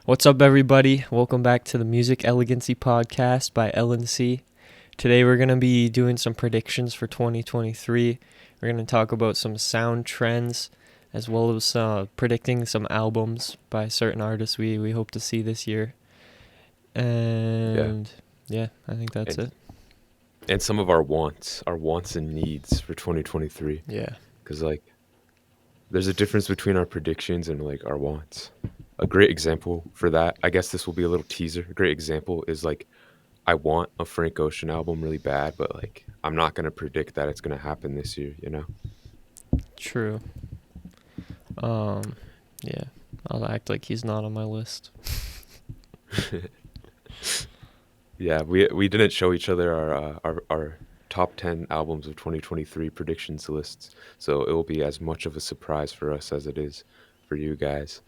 What's up, everybody? Welcome back to the Music Elegancy podcast by Elegancy. Today, we're going to be doing some predictions for 2023. We're going to talk about some sound trends as well as predicting some albums by certain artists we hope to see this year. Yeah, And yeah, I think that's and it. and some of our wants and needs for 2023. Yeah. Because there's a difference between our predictions and our wants. A great example for that, I guess this will be a little teaser. A great example is I want a Frank Ocean album really bad, but I'm not gonna predict that it's gonna happen this year. True. Um, yeah. I'll act like he's not on my list. Yeah, we didn't show each other our top 10 albums of 2023 predictions lists, so it will be as much of a surprise for us as it is for you guys.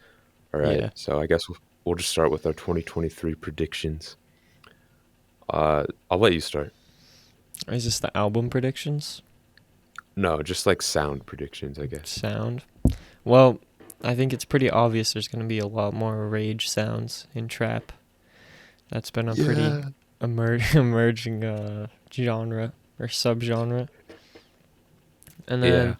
All right, Yeah. so I guess we'll just start with our 2023 predictions. I'll let you start. Is this the album predictions? No, just sound predictions, I guess. Sound? Well, I think it's pretty obvious there's going to be a lot more rage sounds in trap. That's been a pretty Yeah. emerging genre or subgenre. And Yeah. then,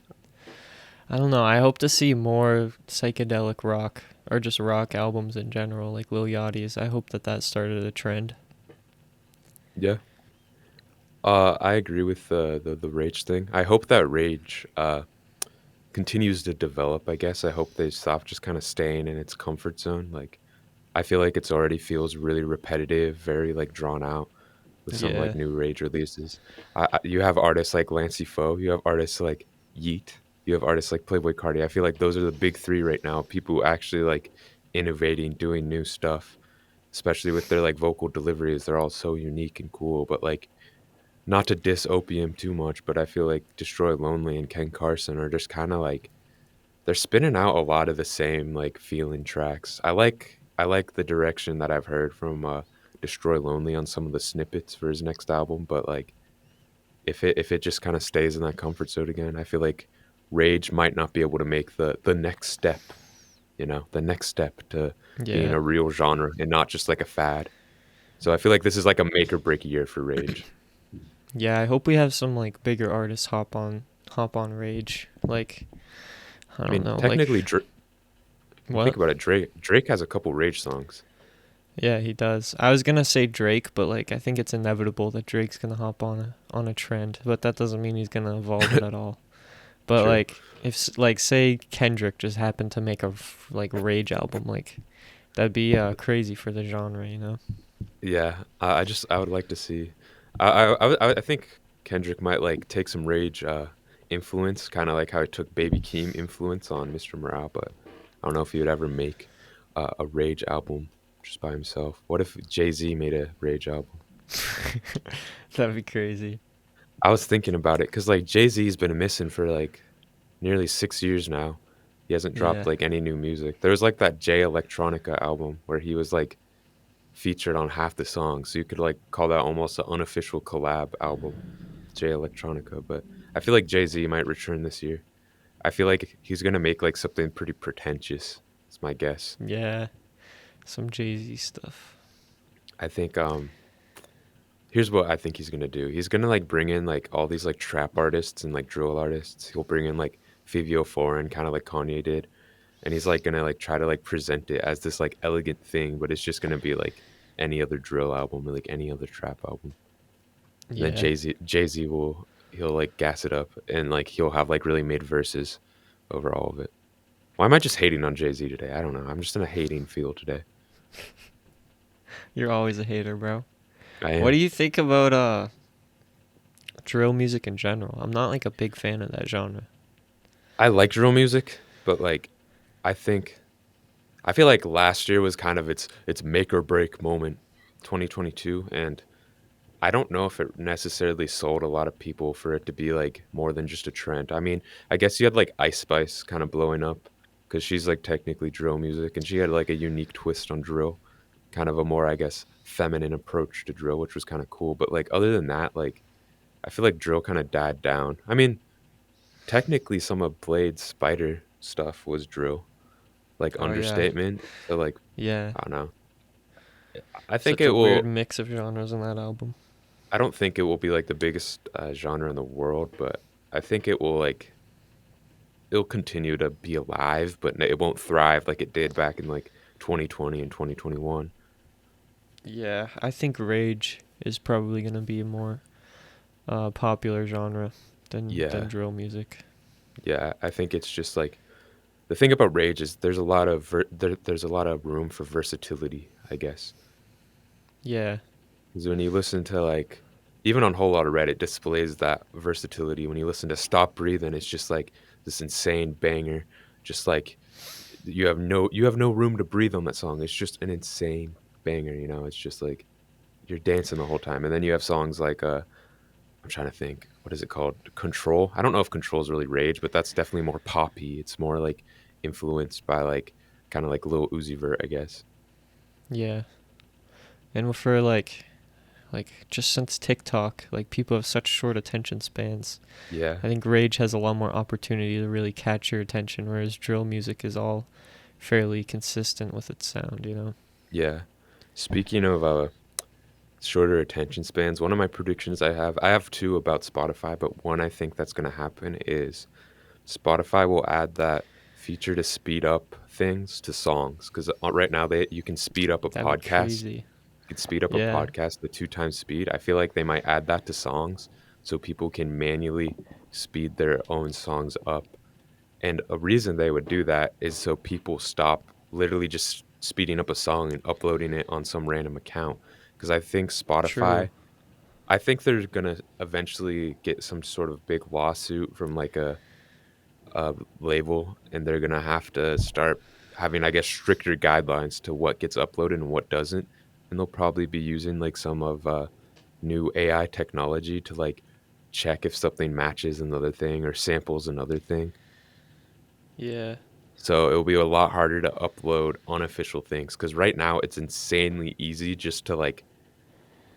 I don't know, I hope to see more psychedelic rock or just rock albums in general, like Lil Yachty's. I hope that started a trend. Yeah. I agree with the rage thing. I hope that rage continues to develop, I guess. I hope they stop just kind of staying in its comfort zone. I feel like it's already feels really repetitive, very drawn out with some Yeah. new rage releases. You have artists like Lancey Foe, you have artists like Yeet, you have artists like Playboy Cardi. I feel like those are the big three right now. People who actually innovating, doing new stuff, especially with their vocal deliveries. They're all so unique and cool. But not to diss Opium too much, but I feel like Destroy Lonely and Ken Carson are just kind of they're spinning out a lot of the same feeling tracks. I like the direction that I've heard from Destroy Lonely on some of the snippets for his next album, but if it just kind of stays in that comfort zone again, I feel like Rage might not be able to make the next step, the next step to being Yeah. a real genre and not just a fad. So I feel like this is a make or break year for Rage. Yeah, I hope we have some bigger artists hop on rage. I I don't mean, know, technically, think what? about it. Drake has a couple Rage songs. Yeah, he does. I was gonna say Drake, but I think it's inevitable that Drake's gonna hop on a trend, but that doesn't mean he's gonna evolve it at all. But True. if say Kendrick just happened to make a rage album, that'd be crazy for the genre, you know? Yeah, I would like to see. I think Kendrick might take some Rage influence, kind of like how he took Baby Keem influence on Mr. Morale, but I don't know if he would ever make a Rage album just by himself. What if Jay-Z made a Rage album? That'd be crazy. I was thinking about it because Jay-Z's been missing for nearly 6 years now. He hasn't dropped Yeah. any new music. There was that Jay Electronica album where he was featured on half the songs, so you could call that almost an unofficial collab album, Jay Electronica. But I feel like Jay-Z might return this year. I feel like he's gonna make something pretty pretentious. It's my guess. Yeah. Some Jay-Z stuff. I think here's what I think he's gonna do. He's gonna bring in all these trap artists and drill artists. He'll bring in Fivio Foreign, kind of like Kanye did, and he's gonna try to present it as this elegant thing, but it's just gonna be any other drill album or any other trap album. And then Yeah. Jay Z he'll gas it up and he'll have really made verses over all of it. Why am I just hating on Jay Z today? I don't know. I'm just in a hating feel today. You're always a hater, bro. I What do am. you think about drill music in general? I'm not a big fan of that genre. I like drill music, but I think I feel like last year was kind of its make or break moment, 2022, and I don't know if it necessarily sold a lot of people for it to be more than just a trend. I mean, I guess you had Ice Spice kind of blowing up because she's technically drill music, and she had a unique twist on drill, kind of a more, I guess, feminine approach to drill, which was kind of cool. But other than that, I feel like drill kind of died down. I mean, technically some of Blade's Spider stuff was drill, like Oh yeah, understatement. So like yeah. I don't know. I think Such it a weird will. mix of genres in that album. I don't think it will be like the biggest genre in the world, but I think it will like it'll continue to be alive, but it won't thrive like it did back in like 2020 and 2021. Yeah, I think rage is probably gonna be a more popular genre than Yeah, drill music. yeah. I think it's just like the thing about rage is there's a lot of there's a lot of room for versatility, I guess. Yeah, Because when you listen to like even on Whole Lotta Red, it displays that versatility. When you listen to Stop Breathing, it's just like this insane banger. Just like you have no room to breathe on that song. It's just an insane banger, you know. It's just like you're dancing the whole time. And then you have songs like I'm trying to think, what is it called? Control. I don't know if Control is really rage, but that's definitely more poppy. It's more like influenced by like kind of like Lil Uzi Vert, I guess. yeah. And for like just since TikTok, like people have such short attention spans. Yeah, I think rage has a lot more opportunity to really catch your attention, whereas drill music is all fairly consistent with its sound. You know. yeah. Speaking of shorter attention spans, one of my predictions I have two about Spotify, but one I think that's going to happen is Spotify will add that feature to speed up things to songs because right now they you can speed up a That'd be podcast. crazy. You can speed up a Yeah, podcast to 2 times speed. I feel like they might add that to songs so people can manually speed their own songs up. And a reason they would do that is so people stop literally just speeding up a song and uploading it on some random account. Because I think true. Spotify, I think they're gonna eventually get some sort of big lawsuit from like a label, and they're gonna have to start having, I guess, stricter guidelines to what gets uploaded and what doesn't. And they'll probably be using like some of new AI technology to like check if something matches another thing or samples another thing. Yeah, So it'll be a lot harder to upload unofficial things because right now it's insanely easy just to like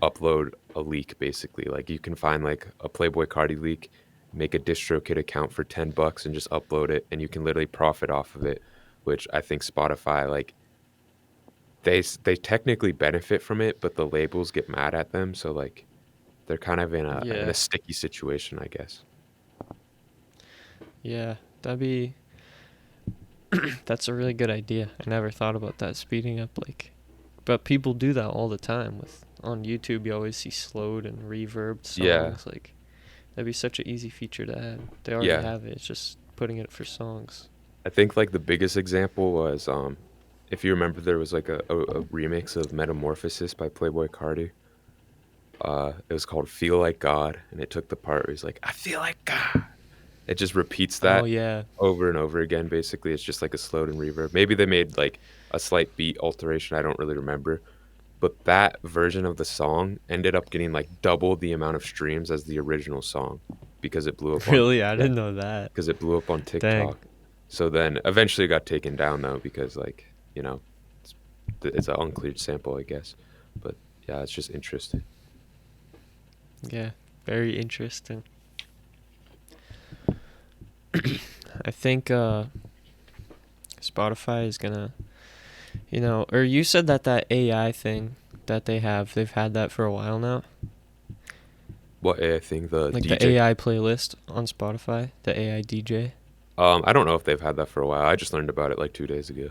upload a leak basically. Like you can find like a Playboy Cardi leak, make a DistroKid account for $10 and just upload it and you can literally profit off of it, which I think Spotify like they technically benefit from it, but the labels get mad at them, so like they're kind of in a yeah, sticky situation, I guess. yeah. That'd be that's a really good idea. I never thought about that speeding up like, but people do that all the time with on YouTube. You always see slowed and reverbed Yeah. songs. Like that'd be such an easy feature to add. They already Yeah. have it. It's just putting it for songs. I think like the biggest example was if you remember there was like a remix of Metamorphosis by Playboy Cardi. It was called Feel Like God, and it took the part where he's like, I feel like God. It just repeats Oh that yeah, over and over again. Basically, it's just like a slowed and reverb. Maybe they made like a slight beat alteration. I don't really remember. But that version of the song ended up getting like double the amount of streams as the original song because it blew up on really? I yeah, didn't know that. because it blew up on Dang. TikTok. So then eventually it got taken down though because like, you know, it's it's an uncleared sample, I guess. But yeah, it's just interesting. Yeah, very interesting. I think Spotify is gonna, or you said that AI thing that they've had that for a while now. What I think the Like the DJ AI playlist on Spotify, the AI DJ. I don't know if they've had that for a while. I just learned about it like 2 days ago.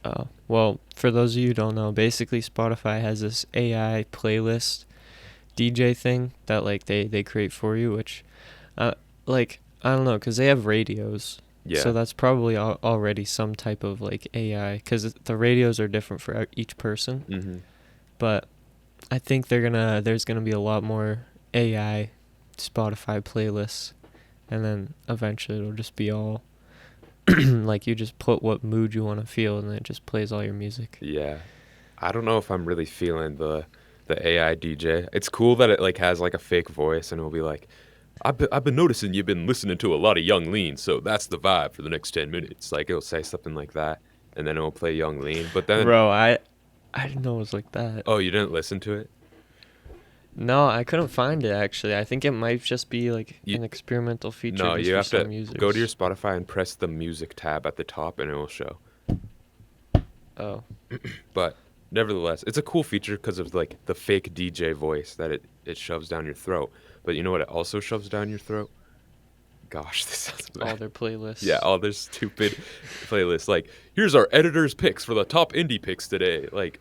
Oh, well, for those of you who don't know, basically Spotify has this AI playlist DJ thing that like they create for you, which, like I don't know, cause they have radios, so Yeah. that's probably already some type of like AI, cause the radios are different for each person. Mhm. But I think there's gonna be a lot more AI Spotify playlists, and then eventually it'll just be all like you just put what mood you want to feel, and then it just plays all your music. Yeah. I don't know if I'm really feeling the AI DJ. It's cool that it like has like a fake voice and it'll be like, I've been noticing you've been listening to a lot of Young Lean, so that's the vibe for the next 10 minutes. Like it'll say something like that, and then it'll play Young Lean. But then, Bro, I didn't know it was like that. oh, you didn't listen to it? No, I couldn't find it actually. I think it might just be like You an experimental feature no, just you for have to some go to your users. Spotify and press the music tab at the top, and it will show. Oh, But nevertheless, it's a cool feature because of like the fake DJ voice that it shoves down your throat. But you know what it also shoves down your throat? Gosh, this sounds all bad. their Yeah, playlists. all their stupid playlists. Like, here's our editor's picks for the top indie picks today. Like,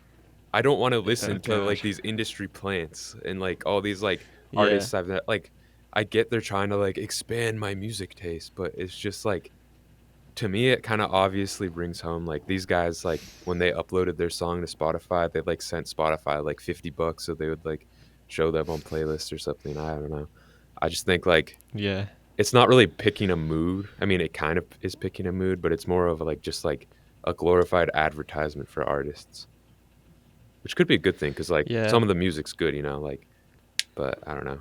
I don't want to Oh listen to God. like these industry plants and like all these like Yeah. artists I've like. I get they're trying to like expand my music taste, but it's just like to me it kind of obviously brings home like these guys like when they uploaded their song to Spotify, they like sent Spotify like $50 so they would like show them on playlists or something. I don't know. I just think like Yeah. it's not really picking a mood. I mean, it kind of is picking a mood, but it's more of like just like a glorified advertisement for artists, which could be a good thing because like Yeah. some of the music's good, you know, like, but I don't know.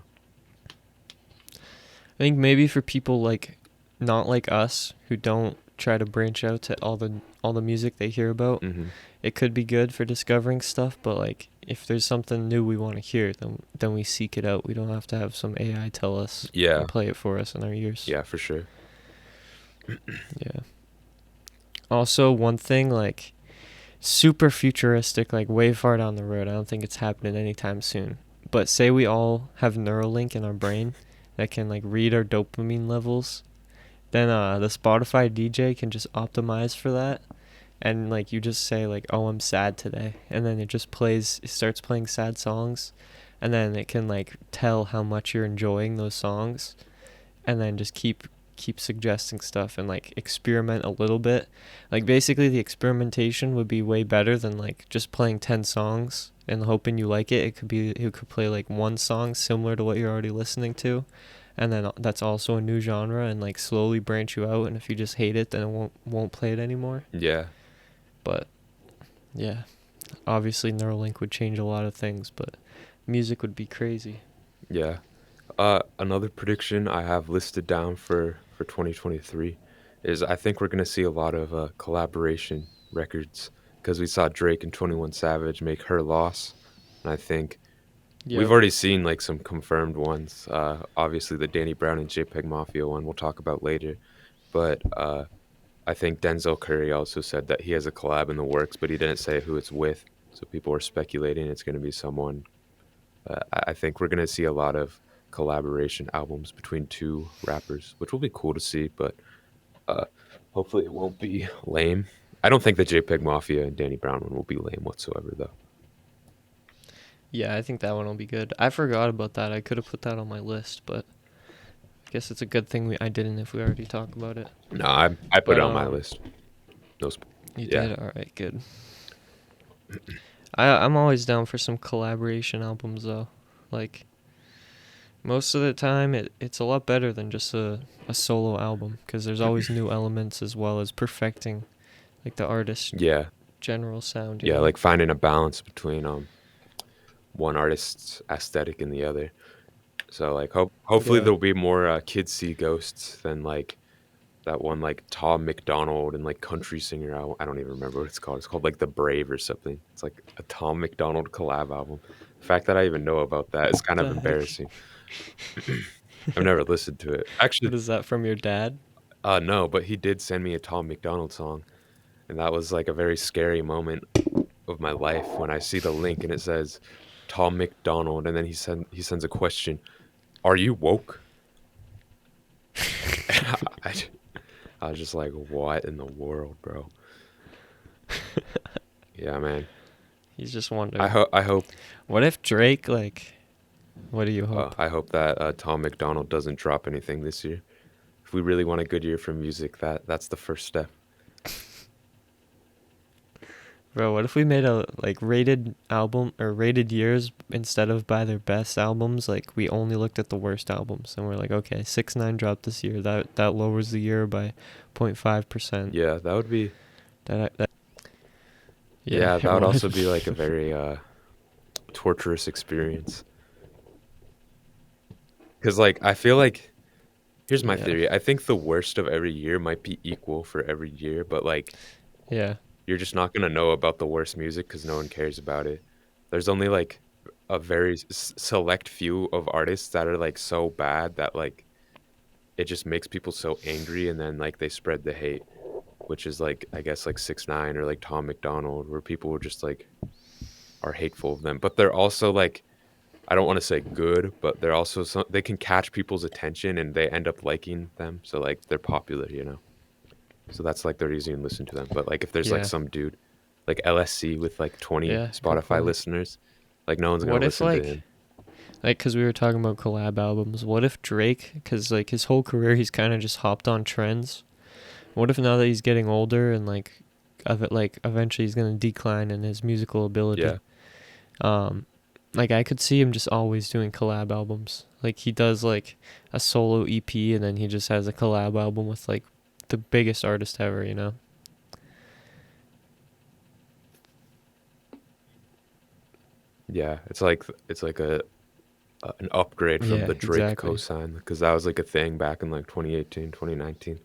I think maybe for people like not like us who don't try to branch out to all the music they hear about, Hmm. it could be good for discovering stuff, but like if there's something new we want to hear, then we seek it out. We don't have to have some AI tell us Yeah, and play it for us in our ears. yeah, for sure. Yeah. Also, one thing like super futuristic, like way far down the road. I don't think it's happening anytime soon. But say we all have Neuralink in our brain that can like read our dopamine levels, then the Spotify DJ can just optimize for that, and like you just say like, "Oh, I'm sad today," and then it starts playing sad songs, and then it can like tell how much you're enjoying those songs, and then just keep suggesting stuff and like experiment a little bit. Like basically the experimentation would be way better than like just playing 10 songs and hoping you like it. It could play like one song similar to what you're already listening to, and then that's also a new genre, and like slowly branch you out, and if you just hate it then it won't play it anymore. Yeah, But yeah, obviously Neuralink would change a lot of things, but music would be crazy. yeah. Another prediction I have listed down for 2023 is I think we're gonna see a lot of collaboration records because we saw Drake and 21 Savage make Her Loss, and I think we've Yep. already seen like some confirmed ones. Obviously the Danny Brown and JPEG Mafia one we'll talk about later, but I think Denzel Curry also said that he has a collab in the works, but he didn't say who it's with. So people are speculating it's going to be someone. I think we're going to see a lot of collaboration albums between two rappers, which will be cool to see, but uh, hopefully it won't be lame. I don't think the JPEG Mafia and Danny Brown one will be lame whatsoever, though. Yeah, I think that one will be good. I forgot about that. I could have put that on my list, but I guess it's a good thing I didn't if we already talked about it. No, I put But it on my list. No, you yeah, did? All right, good. I'm always down for some collaboration albums though. Like most of the time it's a lot better than just a solo album because there's always new elements as well as perfecting like the artist's yeah, general sound, you yeah. know. Like finding a balance between one artist's aesthetic and the other. So like hopefully Yeah. there'll be more Kids See Ghosts than like that one like Tom McDonald and like country singer. I don't even remember what it's called. It's called like The Brave or something. It's like a Tom McDonald collab album. The fact that I even know about that is kind of The heck? embarrassing. I've never listened to it. Actually, What is that from your dad? no, but he did send me a Tom McDonald song, and that was like a very scary moment of my life when I see the link and it says Tom McDonald, and then he sends a question: "Are you woke?" I, I was just like, "What in the world, bro?" Yeah, man. He's just wondering. I hope What if Drake like what do you hope? I hope that Tom McDonald doesn't drop anything this year. If we really want a good year for music, that's the first step. Bro, what if we made a like rated album or rated years instead of by their best albums? Like we only looked at the worst albums and we're like, okay, 6ix9ine dropped this year. That lowers the year by 0.5%. Yeah, that would be. That yeah, Yeah, it that would would. also be like a very torturous experience. Because like I feel like here's my Yeah. theory. I think the worst of every year might be equal for every year, but like Yeah. you're just not gonna know about the worst music because no one cares about it. There's only like a very select few of artists that are like so bad that like it just makes people so angry and then like they spread the hate. which is like I guess like 6ix9ine or like Tom McDonald, where people were just like are hateful of them, but they're also like I don't want to say good, but they're also they can catch people's attention and they end up liking them, so like they're popular, you know. So that's like the reason you listen to them. But like if there's like Yeah. some dude like LSC with like 20 Yeah. Good Spotify point. listeners, like no one's gonna What if listen to him. because we were talking about collab albums, what if Drake, because like his whole career he's kind of just hopped on trends. What if now that he's getting older and like eventually he's gonna decline in his musical ability? Yeah, Like I could see him just always doing collab albums. Like he does like a solo EP and then he just has a collab album with like the biggest artist ever, you know? yeah. It's like a an upgrade from Yeah, the Drake exactly. cosign because that was like a thing back in like 2018, 2019,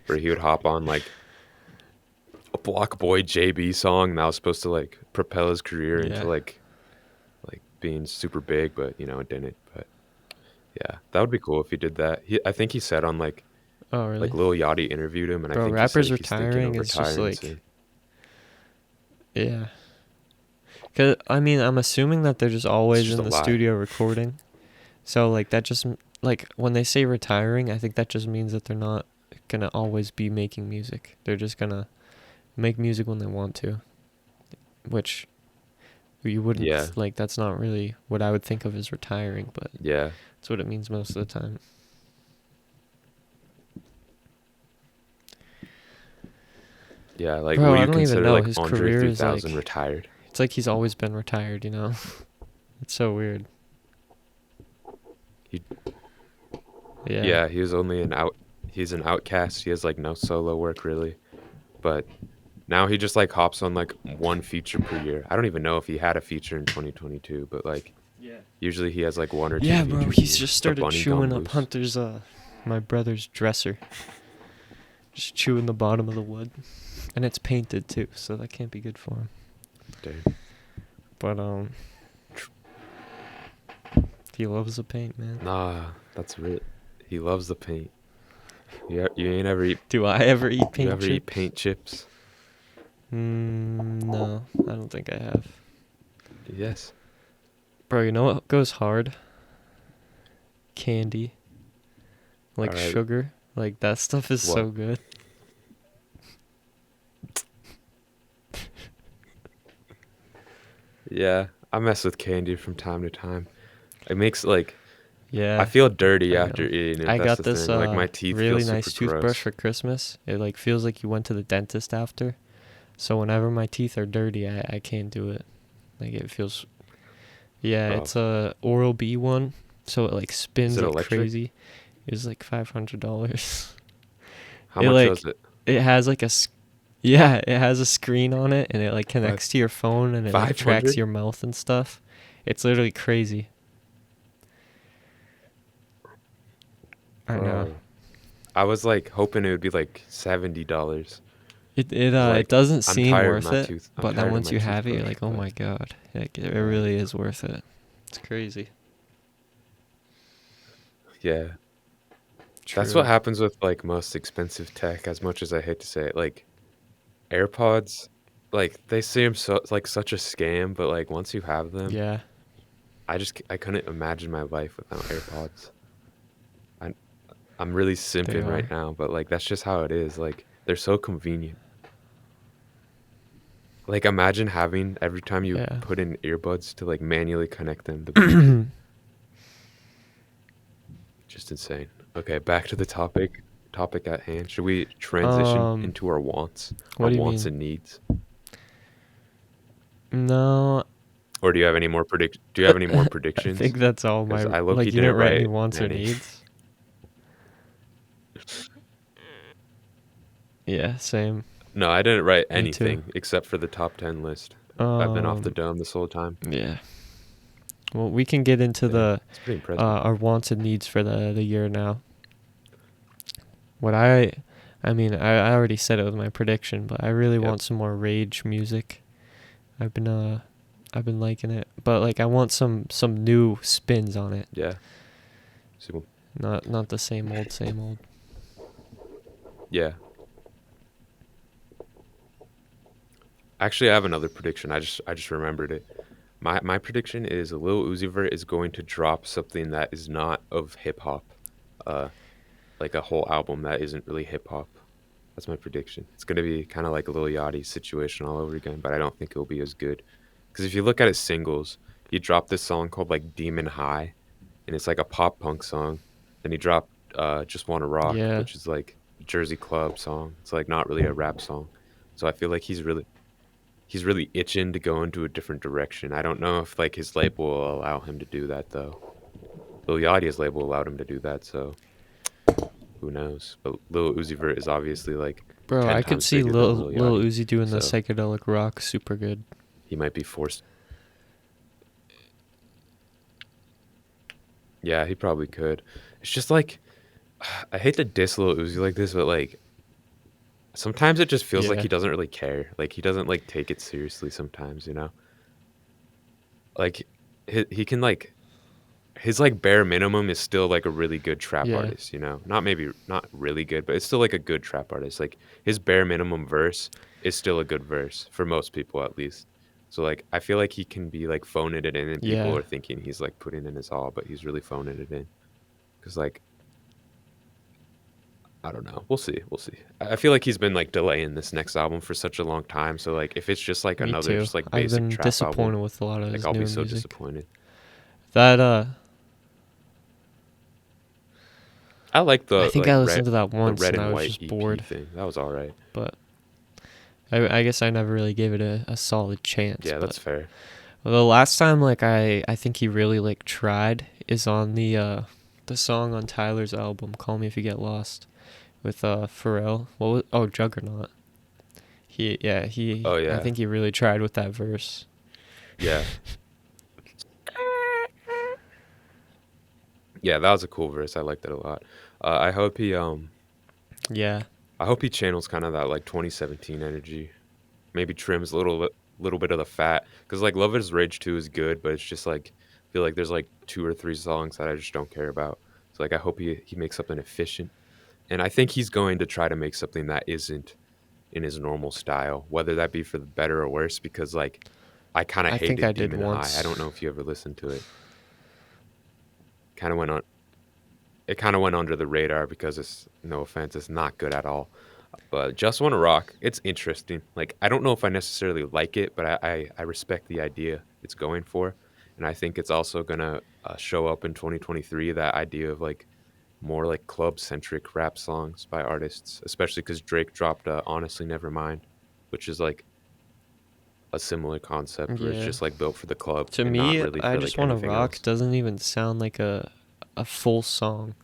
where he would hop on like a Block Boy JB song and that was supposed to like propel his career into Yeah. like being super big, but you know it didn't. But yeah, that would be cool if he did that. I think he said on Oh, like really? Lil Yachty interviewed him, and I Bro, think he said rappers he's thinking retiring of is just retiring like, soon. yeah. Cause I mean, I'm assuming that they're just It's always just in a the lie. studio recording. So like that just like when they say retiring, I think that just means that they're not gonna always be making music. They're just gonna make music when they want to, which you wouldn't Yeah, like. That's not really what I would think of as retiring, but yeah, that's what it means most of the time. yeah. Like, Bro, will I you don't even consider know. like His Andre career is 3000 like retired? it's like he's always been retired. You know, it's so weird. He, Yeah. yeah, he was only an out. He's an outcast. He has like no solo work really, but now he just like hops on like one feature per year. I don't even know if he had a feature in 2022, but like Yeah. usually he has like one or two Yeah, bro. features a He's year. just The started bunny gone chewing up loose. Hunter's my brother's dresser. Just chewing the bottom of the wood, and it's painted too, so that can't be good for him. Damn. But he loves the paint, man. Nah, that's real. He loves the paint. You ain't ever eat. Do I ever eat You paint ever eat chips? paint chips? No, I don't think I have. Yes. Bro, you know what goes hard? Candy, All like right. sugar, like that stuff is What? so good. Yeah, I mess with candy from time to time. It makes like I Yeah, feel dirty I after know. eating it. I That's got the this thing. Like my teeth feel really super nice toothbrush gross. for Christmas. It like feels like you went to the dentist after. So whenever my teeth are dirty, I can't do it. Like it feels. Yeah, Oh, it's a Oral-B one, so it like is spins it like electric? crazy. It was like $500. How It much was like it? it has like yeah, it has a screen on it and it like Five connects to your phone and it like five tracks hundred? your mouth and stuff. It's literally crazy. I know. Bro, I was like hoping it would be like $70. Cause It like doesn't I'm seem tired of worth my it, tooth. I'm but then tired of once my you have it, you're toothbrush. like, oh But my god, like it really is worth it. It's crazy. yeah, that's what True. happens with like most expensive tech. As much as I hate to say it, like AirPods, like they seem so like such a scam. But like once you have them, Yeah, I couldn't imagine my life without AirPods. I I'm really they simping right are. now, but like that's just how it is. Like they're so convenient. Like imagine having every time you Yeah. put in earbuds to like manually connect them to be just insane. Okay, back to the topic at hand. Should we transition um, into our what do you wants mean? and needs? No, Or do you have any more I predictions? think that's all Cuz my I low-key like. You didn't didn't write any write wants or any. needs. Yeah, same. No, I didn't write Me too. anything except for the top 10 list. I've been off the Um, dome this whole time. yeah. Well, we can get into Damn, the it's pretty impressive. our wants and needs for the year now. What I mean, I already said it with my prediction, but I really Yep. want some more rage music. I've been I've been liking it, but like I want some new spins on it. Yeah. So, Not the same old same old. yeah. Actually, I have another prediction. I just remembered it. My prediction is Lil Uzi Vert is going to drop something that is not of hip hop. Uh, like a whole album that isn't really hip hop. That's my prediction. It's gonna be kind of like a Lil Yachty situation all over again, but I don't think it'll be as good. Because if you look at his singles, he dropped this song called like Demon High, and it's like a pop punk song. Then he dropped Just Wanna Rock, Yeah. which is like a Jersey Club song. It's like not really a rap song. So I feel like he's really itching to go into a different direction. I don't know if like his label will allow him to do that though. Lil Yachty's label allowed him to do that, so who knows? But Lil Uzi Vert is obviously like Bro, ten I could times see bigger than Lil Lil Yachty, Uzi doing the so psychedelic rock super good. he might be forced. Yeah, he probably could. It's just like I hate to diss Lil Uzi like this, but like sometimes it just feels like Yeah. he doesn't really care. Like he doesn't like take it seriously sometimes, you know? Like he can like his like bare minimum is still like a really good trap Yeah. artist, you know? Not really good, but it's still like a good trap artist. Like his bare minimum verse is still a good verse for most people at least. So like I feel like he can be like phoning it in and people Yeah. are thinking he's like putting in his all, but he's really phoning it in. Cause like I don't know. We'll see. We'll see. I feel like he's been like delaying this next album for such a long time. So like if it's just like Me another too. just like I've basic been trap album, disappointed with a lot of like his I'll be newer so music. disappointed. That I like I the think like I red listened to that the once red and I and was white just EP bored. thing. That was all right. But I guess I never really gave it a solid chance. Yeah, But that's fair. the last time like I think he really like tried is on the song on Tyler's album Call Me If You Get Lost with Pharrell. What was, oh, Juggernaut. Oh I yeah. think he really tried with that verse. Yeah. Yeah, that was a cool verse. I liked it a lot. I hope Yeah. I hope he channels kind of that like 2017 energy. Maybe trims a little bit of the fat cuz like Love Is Rage 2 is good, but it's just like I feel like there's like two or three songs that I just don't care about. So like I hope he makes something efficient. And I think he's going to try to make something that isn't in his normal style, whether that be for the better or worse because like I kind of I think I hated did Demon High. I don't once. know if you ever listened to it. Kind of went on it kind of went under the radar because it's no offense, it's not good at all. But Just Wanna Rock, it's interesting. Like I don't know if I necessarily like it, but I respect the idea it's going for, and I think it's also gonna show up in 2023. That idea of like more like club centric rap songs by artists, especially because Drake dropped Honestly Nevermind, which is like a similar concept where it's Yeah. just like built for the club To and not me, really I for like Just Wanna anything Rock else. doesn't even sound like a full song.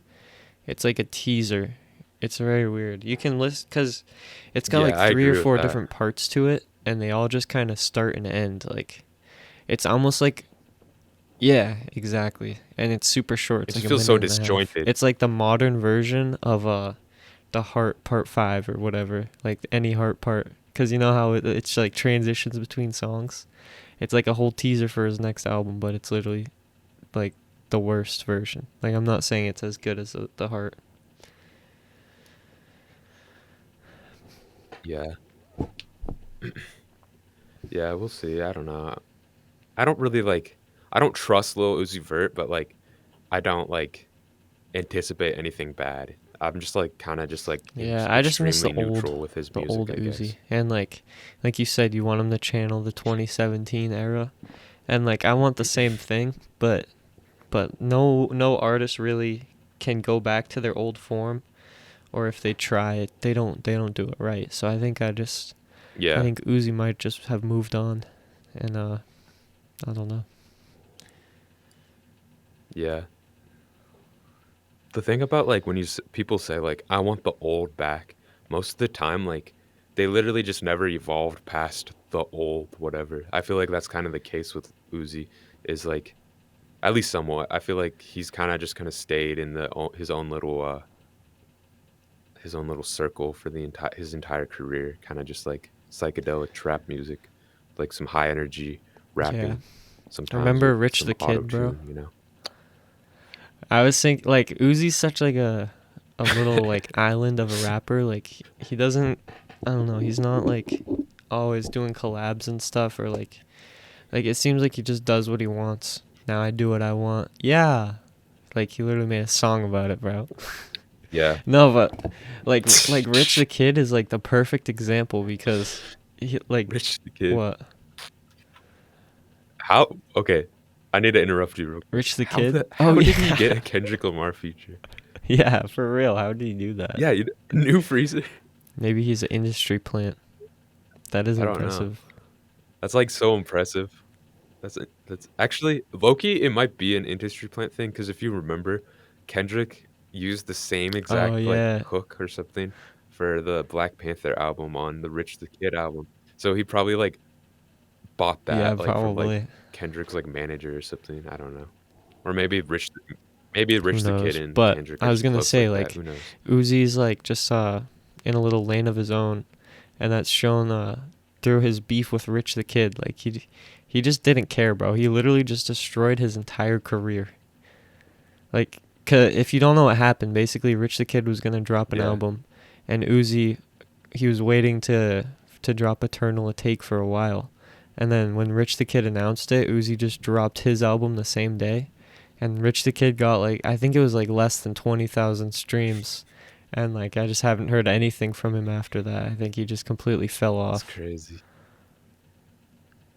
It's like a teaser. It's very weird. You can listen because it's got Yeah, like I three or agree with four that. different parts to it, and they all just kind of start and end. Like it's almost like yeah, exactly. And it's super short. It It's like just a feels so minute and a half. disjointed. It's like the modern version of the Heart Part 5 or whatever. Like any Heart part, because you know how it's like transitions between songs. It's like a whole teaser for his next album, but it's literally like the worst version. Like I'm not saying it's as good as the Heart. Yeah, yeah, we'll see. I don't know. I don't really like. I don't trust Lil Uzi Vert, but like I don't like anticipate anything bad. I'm just like kind of just like Yeah, I just miss extremely neutral with his the old music, I Uzi, guess. and like you said, you want him to channel the 2017 era, and like I want the same thing, but no artist really can go back to their old form, or if they try it, they don't do it right. So I Yeah, think Uzi might just have moved on, and I don't know. yeah. The thing about like when people say like I want the old back, most of the time like they literally just never evolved past the old whatever. I feel like that's kind of the case with Uzi is like at least somewhat. I feel like he's kind of stayed in his own little circle for the entire his entire career, kind of just like psychedelic trap music, like some high energy Yeah, rapping, sometimes remember with Rich some the auto Kid, bro? tune, you know. I was thinking like Uzi's such like a little like island of a rapper. Like he doesn't. I don't know. He's not like always doing collabs and stuff, or like it seems like he just does what he wants. Now I do what I want. Yeah. Like he literally made a song about it, bro. Yeah. No, but like Rich the Kid is like the perfect example because he like Rich the Kid. what? How? Okay, I need to interrupt you real quick. Rich the How Kid? the Oh how did he get yeah. a Kendrick Lamar feature? Yeah, for real. How did he do that? Yeah, new Freezer. Maybe he's an industry plant. That is I don't know. impressive. That's like so impressive. That's actually Loki. It might be an industry plant thing because if you remember, Kendrick used the same Oh exact like yeah. hook or something for the Black Panther album on the Rich the Kid album. So he probably like bought Yeah, that like from like probably. Kendrick's like manager or something. I don't know. Or maybe Who Rich the Kid knows? and But Kendrick are I was just gonna close say like that. like Who knows? Uzi's like just in a little lane of his own, and that's shown through his beef with Rich the Kid. Like he just didn't care, bro. He literally just destroyed his entire career. Like, if you don't know what happened, basically Rich the Kid was gonna drop an Yeah, album, and Uzi, he was waiting to drop Eternal a Take for a while, and then when Rich the Kid announced it, Uzi just dropped his album the same day, and Rich the Kid got like I think it was like less than 20,000 streams, and like I just haven't heard anything from him after that. I think he just completely fell that's off. crazy.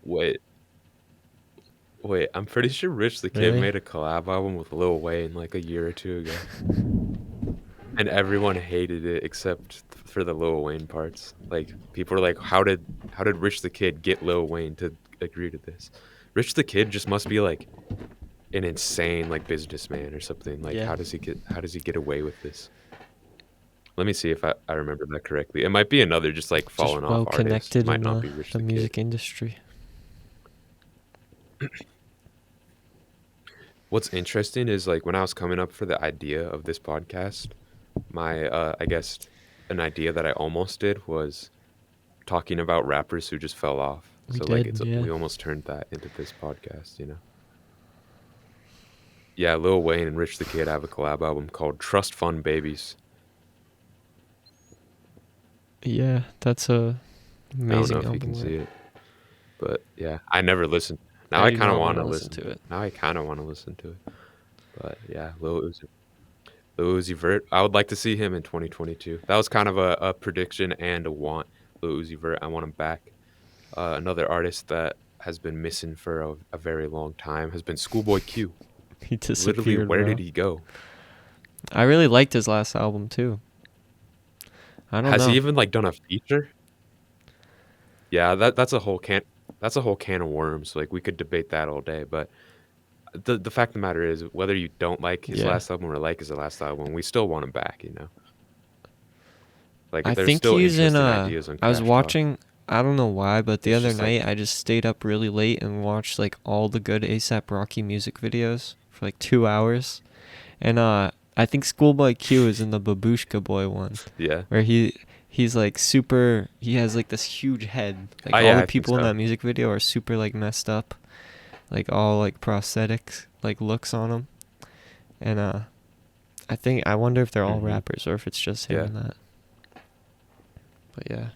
Wait, wait. I'm pretty sure Rich the Kid Really? made a collab album with Lil Wayne like a year or two ago, and everyone hated it except for the Lil Wayne parts. Like people were like, "How did Rich the Kid get Lil Wayne to agree to this?" Rich the Kid just must be like an insane like businessman or something. Like Yeah. how does he get away with this? Let me see if I remember that correctly. It might be another just like Just fallen off well artist. It connected might in not be Rich the the Kid. music industry. What's interesting is like when I was coming up for the idea of this podcast, my I guess an idea that I almost did was talking about rappers who just fell off. We So like did, yeah. we almost turned that into this podcast, you know. Yeah, Lil Wayne and Rich the Kid have a collab album called Trust Fund Babies. Yeah, that's a I don't know amazing if you can album art. see it, but yeah, I never listened. Now I I do kind of not want want to to listen listen. to it. Now I kind of want to listen to it. But yeah, Lil Uzi Vert. I would like to see him in 2022. That was kind of a prediction and a want. Lil Uzi Vert. I want him back. Another artist that has been missing for a very long time has been Schoolboy Q. He Literally, disappeared, where did bro. he go? I really liked his last album too. I don't Has he know. even like done a feature? Yeah, that's a whole can that's a whole can of worms. Like we could debate that all day, but the fact of the matter is whether you don't like his Yeah. last album or like his last album, we still want him back, you know. Like I there's think still he's in interesting ideas on I was Crash Talk. watching I don't know why, but the It's other just like night I just stayed up really late and watched like all the good ASAP Rocky music videos for like 2 hours. And I think Schoolboy Q is in the Babushka Boy one yeah. where he's like he has like this huge head. Oh Like all yeah, the I think people in so. that music video are super like messed up. Like all like prosthetics like looks on them. And I wonder if they're all Mhm. rappers or if it's just him Yeah. in that. But yeah.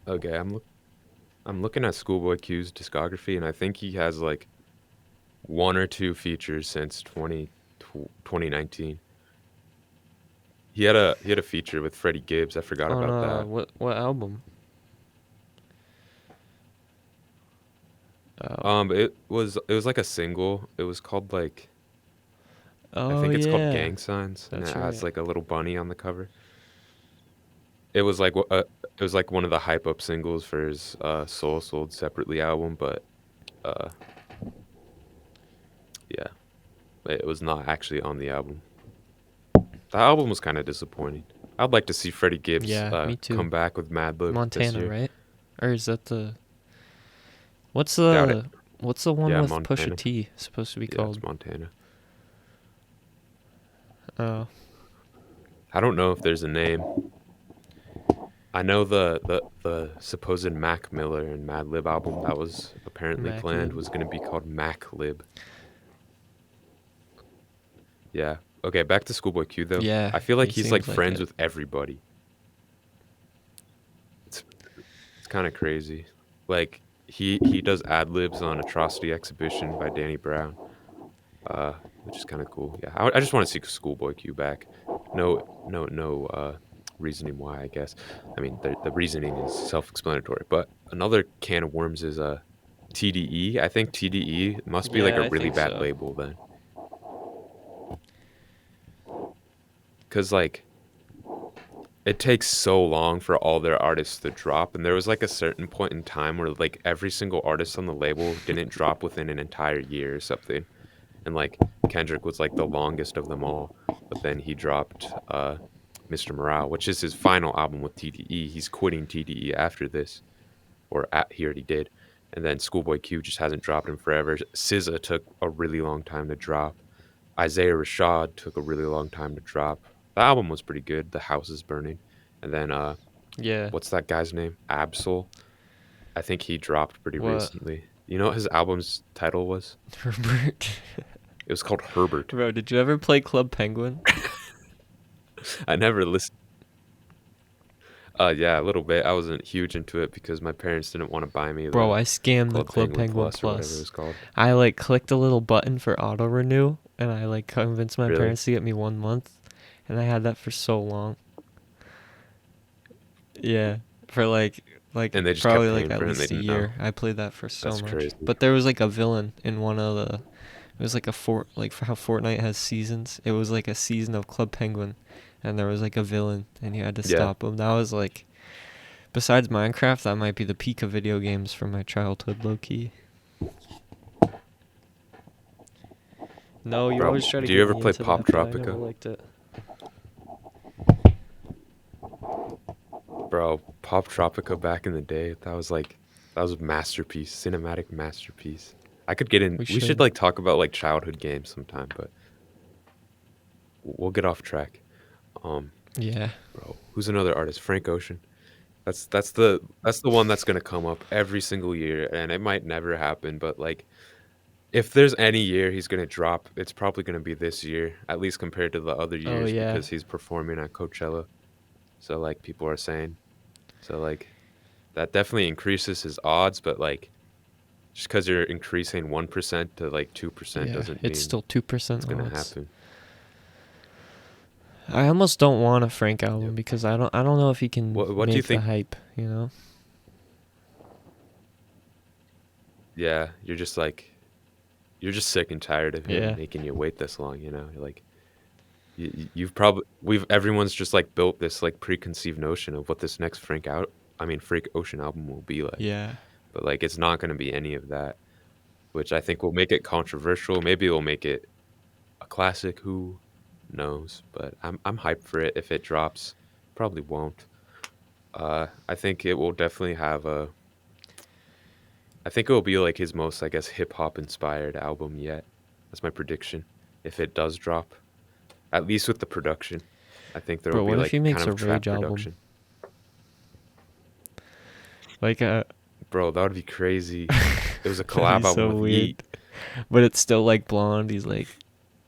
Okay, I'm looking at Schoolboy Q's discography and I think he has like one or two features since 2019. He had a feature with Freddie Gibbs. I forgot On about that. what album? Oh. It was like a single. It was called like I Oh think it's called yeah. Gang Signs, and it That's has right. like a little bunny on the cover. It was like it was like one of the hype up singles for his Soul Sold Separately album, but uh yeah, it was not actually on the album. The album was kind of disappointing. I'd like to see Freddie Gibbs Yeah, me too. come back with Madlib this Montana, year. right? Or is that the What's Doubt it. what's the one Yeah, with Pusha Montana. T supposed to be Yeah, it's called? Montana. Oh, I don't know if there's a name. I know the supposed Mac Miller and Madlib album that was apparently Mac planned Lib. was going to be called Maclib. Yeah. Okay, back to Schoolboy Q though. Yeah, I feel like he he's like seems like friends it. with everybody. It's kind of crazy. Like he does ad libs on Atrocity Exhibition by Danny Brown, uh, which is kind of cool. Yeah, I just want to see Schoolboy Q back. No reasoning why. I guess. I mean, the reasoning is self-explanatory. But another can of worms is TDE. I think TDE must be like Yeah, a I really think bad so. label then, because like it takes so long for all their artists to drop, and there was like a certain point in time where like every single artist on the label didn't drop within an entire year or something. And like Kendrick was like the longest of them all, but then he dropped Mr. Morale, which is his final album with TDE. He's quitting TDE after this, he already did. And then Schoolboy Q just hasn't dropped in forever. SZA took a really long time to drop. Isaiah Rashad took a really long time to drop. The album was pretty good. The House is Burning. And then Yeah. what's that guy's name? Absol. I think he dropped pretty What? recently. You know what his album's title was? Herbert. It was called Herbert. Bro, did you ever play Club Penguin? I never listened. Yeah, a little bit. I wasn't huge into it because my parents didn't want to buy me Bro, the I scammed the Club Club Penguin Penguin Plus or whatever it Plus. was called. I like clicked a little button for auto renew, and I like convinced my Really? parents to get me 1 month, and I had that for so long. Yeah, for like And they just kept probably like paying at for it and they least a didn't know. year. I played that for so That's much. crazy. But there was like a villain in one of the. It was like like for how Fortnite has seasons. It was like a season of Club Penguin, and there was like a villain, and you had to Yeah. stop him. That was like, besides Minecraft, that might be the peak of video games from my childhood, low key. No, you Bro, always try to do you get ever me play into Pop that, but I never Tropica? liked it. Bro, Pop Tropica back in the day, that was a masterpiece, cinematic masterpiece. I could get in We we should should. like talk about like childhood games sometime, but we'll get off track. Um, Yeah. Bro, who's another artist? Frank Ocean. That's the one that's gonna come up every single year, and it might never happen, but like if there's any year he's gonna drop, it's probably gonna be this year, at least compared to the other Oh years yeah. because he's performing at Coachella. So like people are saying, so like that definitely increases his odds, but like just because you're increasing 1% to like 2% Yeah. doesn't It's mean still 2% it's gonna odds. happen. I almost don't want a Frank album Yep. because I don't know if he can What do you make the think? hype, you know? Yeah, you're just sick and tired of him Yeah. making you wait this long. You're like you've probably we've everyone's just like built this like preconceived notion of what this next Frank Ocean album will be like. Yeah. But like it's not going to be any of that, which I think will make it controversial. Maybe it'll make it a classic. Who knows? But I'm hyped for it if it drops. Probably won't. I think it will definitely have a. I think it will be like his most, I guess, hip hop inspired album yet. That's my prediction. If it does drop, at least with the production, I think there will Bro, be what if he like kind makes a of trap Rage album? production. Like Bro, that would be crazy. It was a that'd be collab album so with weird. Yeet. But it's still like blonde. He's like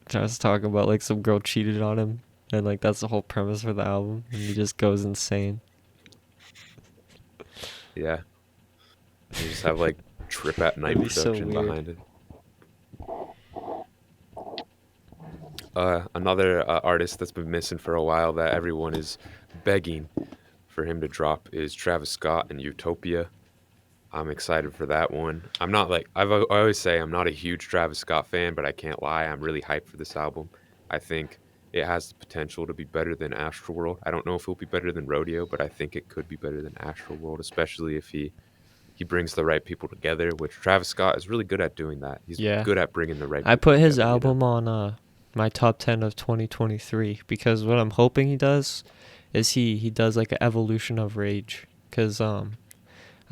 tries to talk about like some girl cheated on him, and like that's the whole premise for the album, and he just goes insane. Yeah. You just have like trip at That'd night be so production weird. behind it. Another artist that's been missing for a while that everyone is begging for him to drop is Travis Scott and Utopia. I'm excited for that one. I'm not like I always say I'm not a huge Travis Scott fan, but I can't lie. I'm really hyped for this album. I think it has the potential to be better than Astroworld. I don't know if it'll be better than Rodeo, but I think it could be better than Astroworld, especially if he brings the right people together, which Travis Scott is really good at doing that. He's Yeah. good at bringing the right I people put his together. album on my top 10 of 2023 because what I'm hoping he does is he does like an evolution of Rage cuz I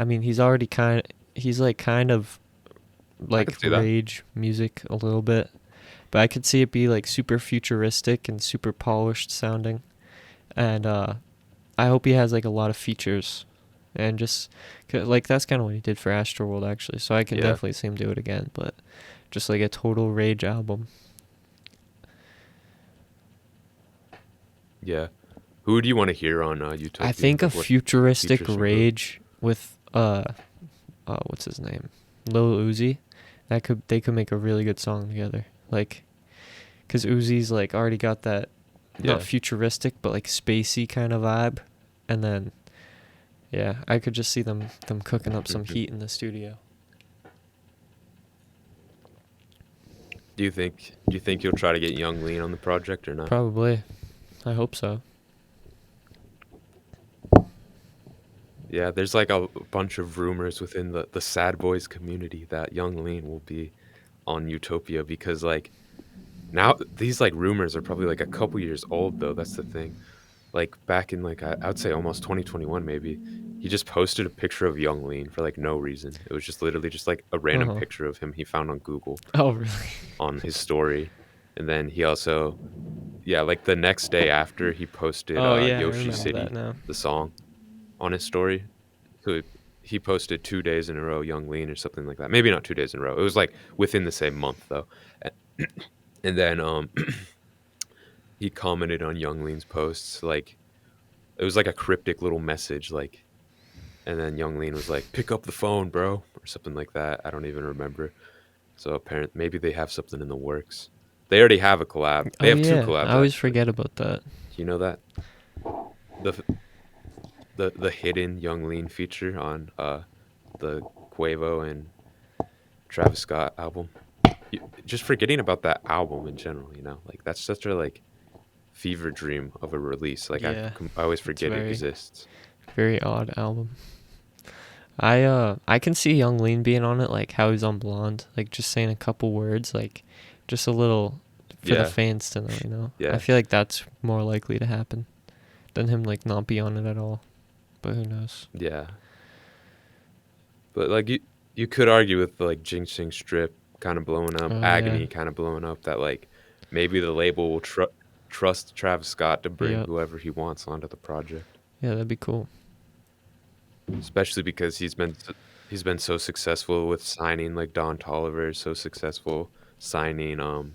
mean he's like kind of I like could see that. Rage music a little bit, but I could see it be like super futuristic and super polished sounding, and I hope he has like a lot of features, and just like that's kind of what he did for Astroworld actually, so I can Yeah, definitely see him do it again, but just like a total Rage album. yeah. Who do you want to hear on I Utopia? think a Like what futuristic features would Rage with uh what's his name, Lil Uzi, they could make a really good song together. Like, cause Uzi's like already got that not Yeah. futuristic but like spacey kind of vibe, and then yeah, I could just see them cooking up some Hmm. heat in the studio. Do you think you'll try to get Young Lean on the project or not? Probably. I hope so. Yeah, there's like a bunch of rumors within the Sad Boys community that Young Lean will be on Utopia because like now these like rumors are probably like a couple years old though. That's the thing. Like back in like I would say almost 2021 maybe. He just posted a picture of Young Lean for like no reason. It was just literally just like a random Uh-huh. picture of him he found on Google Oh, really? on his story. And then he also yeah, like the next day after he posted Oh, yeah, I Yoshi remember that City, now. the song on his story. So he posted 2 days in a row, Young Lean or something like that. Maybe not 2 days in a row. It was like within the same month though. And then he commented on Young Lean's posts like it was like a cryptic little message like and then Young Lean was like, "Pick up the phone, bro," or something like that. I don't even remember. So apparently, maybe they have something in the works. They already have a collab. They Oh, have two yeah, I collabs always actually. forget about that. Do you know that the the hidden Young Lean feature on the Quavo and Travis Scott album? Just forgetting about that album in general, like that's such a like fever dream of a release. Like Yeah, I always it's forget it very, exists. very odd album. I can see Young Lean being on it, like how he's on Blonde, like just saying a couple words, like just a little for the Yeah, fans to know. I yeah, feel like that's more likely to happen than him like not be on it at all. But who knows? yeah. But like you could argue with like Jinxing Strip kind of blowing up, Oh, yeah. Agony kind of blowing up that like maybe the label will trust Travis Scott to bring Yep. whoever he wants onto the project, Yeah, that'd be cool. especially because he's been so successful with signing like Don Toliver, so successful signing He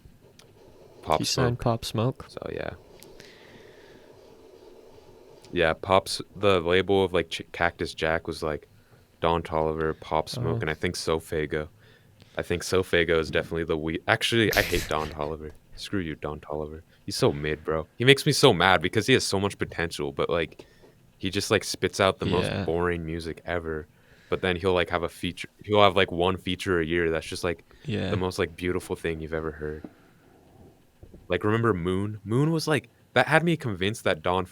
Pop signed Smoke. Pop Smoke. So yeah. Yeah, Pop's the label of like Cactus Jack was like Don Toliver, Pop Smoke, Oh. and I think Sofago. I think Sofago is definitely the we. Actually, I hate Don Toliver. Screw you, Don Toliver. He's so mid, bro. He makes me so mad because he has so much potential, but like he just like spits out the most Yeah. boring music ever. But then he'll like have a feature. He'll have like one feature a year that's just like the Yeah. most like beautiful thing you've ever heard. Like remember Moon? Moon was like that had me convinced that Don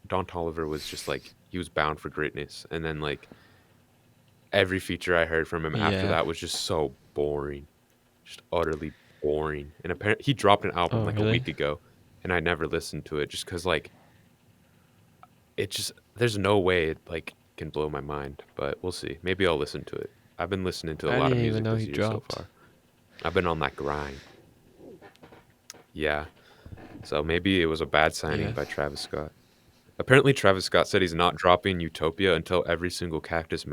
Toliver was just like he was bound for greatness, and then like every feature I heard from him after Yeah. that was just so boring, just utterly boring. And apparently, he dropped an album Oh, like a really? week ago, and I never listened to it just because like it just there's no way it like can blow my mind. But we'll see. Maybe I'll listen to it. I've been listening to a I lot of didn't even music know this he year so dropped. far. I've been on that grind. Yeah. So maybe it was a bad signing Yeah. by Travis Scott. Apparently, Travis Scott said he's not dropping Utopia until every single Cactus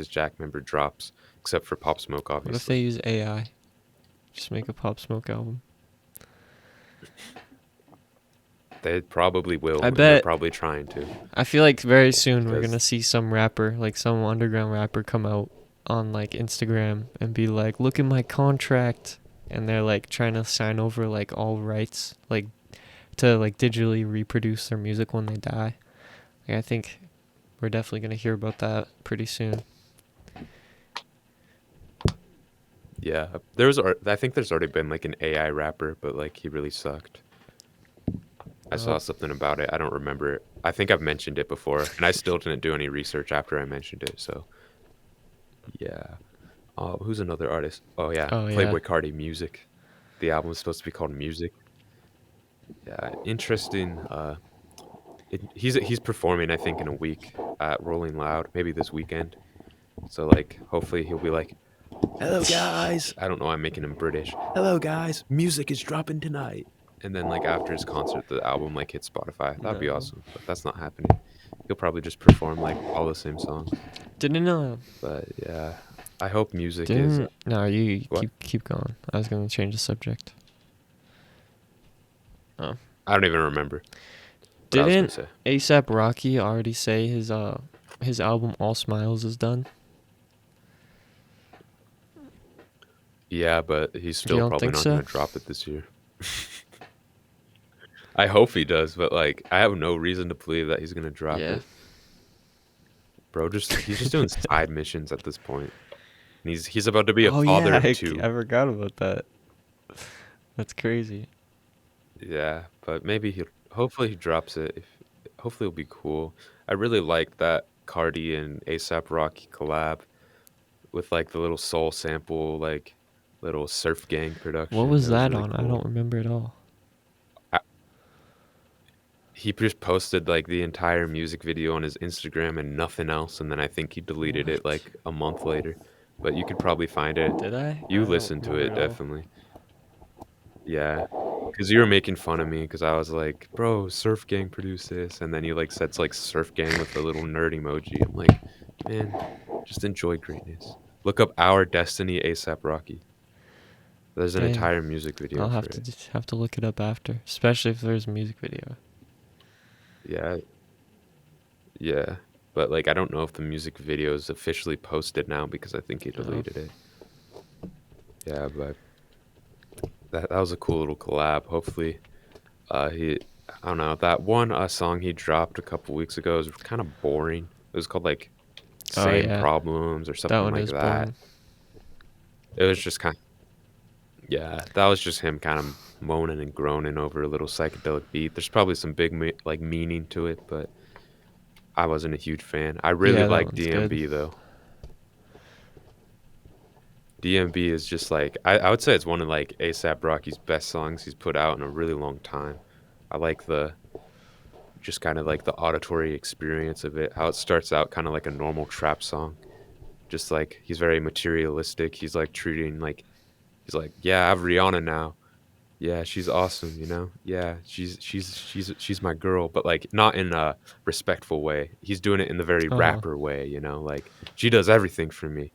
Jack member drops, except for Pop Smoke, What if they obviously. use AI? Just make a Pop Smoke album. They probably I will, and they're bet. probably trying to, I feel like very soon we're gonna because see some rapper, like some underground rapper, come out on like Instagram and be like, "Look at my contract," and they're like trying to sign over like all rights, like to like digitally reproduce their music when they die. Like, I think we're definitely gonna hear about that pretty soon. yeah, I think there's already been like an AI rapper, but like he really sucked. I Oh, saw something about it. I don't remember it. I think I've mentioned it before, and I still didn't do any research after I mentioned it. So yeah. Who's another artist? Oh yeah, oh yeah. Playboy Cardi, Music. The album is supposed to be called Music. Yeah, interesting. He's performing, I think, in a week at Rolling Loud, maybe this weekend. So like, hopefully he'll be like, "Hello guys." I don't know. I'm making him British. "Hello guys, music is dropping tonight." And then like after his concert, the album like hits Spotify. That'd be No. awesome. But that's not happening. He'll probably just perform like all the same songs. Didn't But yeah, I hope music is didn't no, you what? keep going. I was gonna change the subject. Oh. I don't even remember what I was gonna Didn't say. ASAP Rocky already say his his album All Smiles is done? Yeah, but he's You still don't probably think not gonna so? drop it this year. I hope he does, but, like, I have no reason to believe that he's gonna drop Yeah. it. Bro, just he's just doing side missions at this point, and he's about to be a Oh father yeah, of I 2. forgot about that. That's crazy. Yeah, but maybe he'll hopefully he drops it if hopefully it'll be cool. I really like that Cardi and A$AP Rocky collab with, like, the little soul sample, like, little Surf Gang What production. was It was that really on? I don't cool. remember at all. I He just posted, like, the entire music video on his Instagram and nothing else, and then I think he deleted it, What? like, a month later, but you could probably find it. Did I? You I don't listened to remember it, at all. definitely. Yeah, because you were making fun of me because I was like, "Bro, Surf Gang produced this," and then you, like, said it's, like, Surf Gang with a little nerd emoji. I'm like, "Man, just enjoy greatness." Look up Our Destiny A$AP Rocky. There's an Dang. entire music video I'll for have to it. just have to look it up after, especially if there's a music video. Yeah, yeah, but, like, I don't know if the music video is officially posted now because I think he Oh. deleted it. Yeah, but that was a cool little collab. Hopefully, he I don't know, that one, song he dropped a couple weeks ago is kinda boring. It was called, like, Oh Same yeah, Problems or that something one like is that. boring. It was just yeah, that was just him kind of moaning and groaning over a little psychedelic beat. There's probably some big like, meaning to it, but I wasn't a huge fan. I really Yeah, that like one's good. DMB, though. DMB is just, like I would say it's one of, like, A$AP Rocky's best songs he's put out in a really long time. I like the just kinda, like, the auditory experience of it, how it starts out kinda like a normal trap song. Just, like, he's very materialistic. He's, like, treating, like he's like, "Yeah, I have Rihanna now. Yeah, she's awesome, you know? Yeah, she's my girl," but, like, not in a respectful way. He's doing it in the very Uh huh. rapper way, you know? Like, "She does everything for me."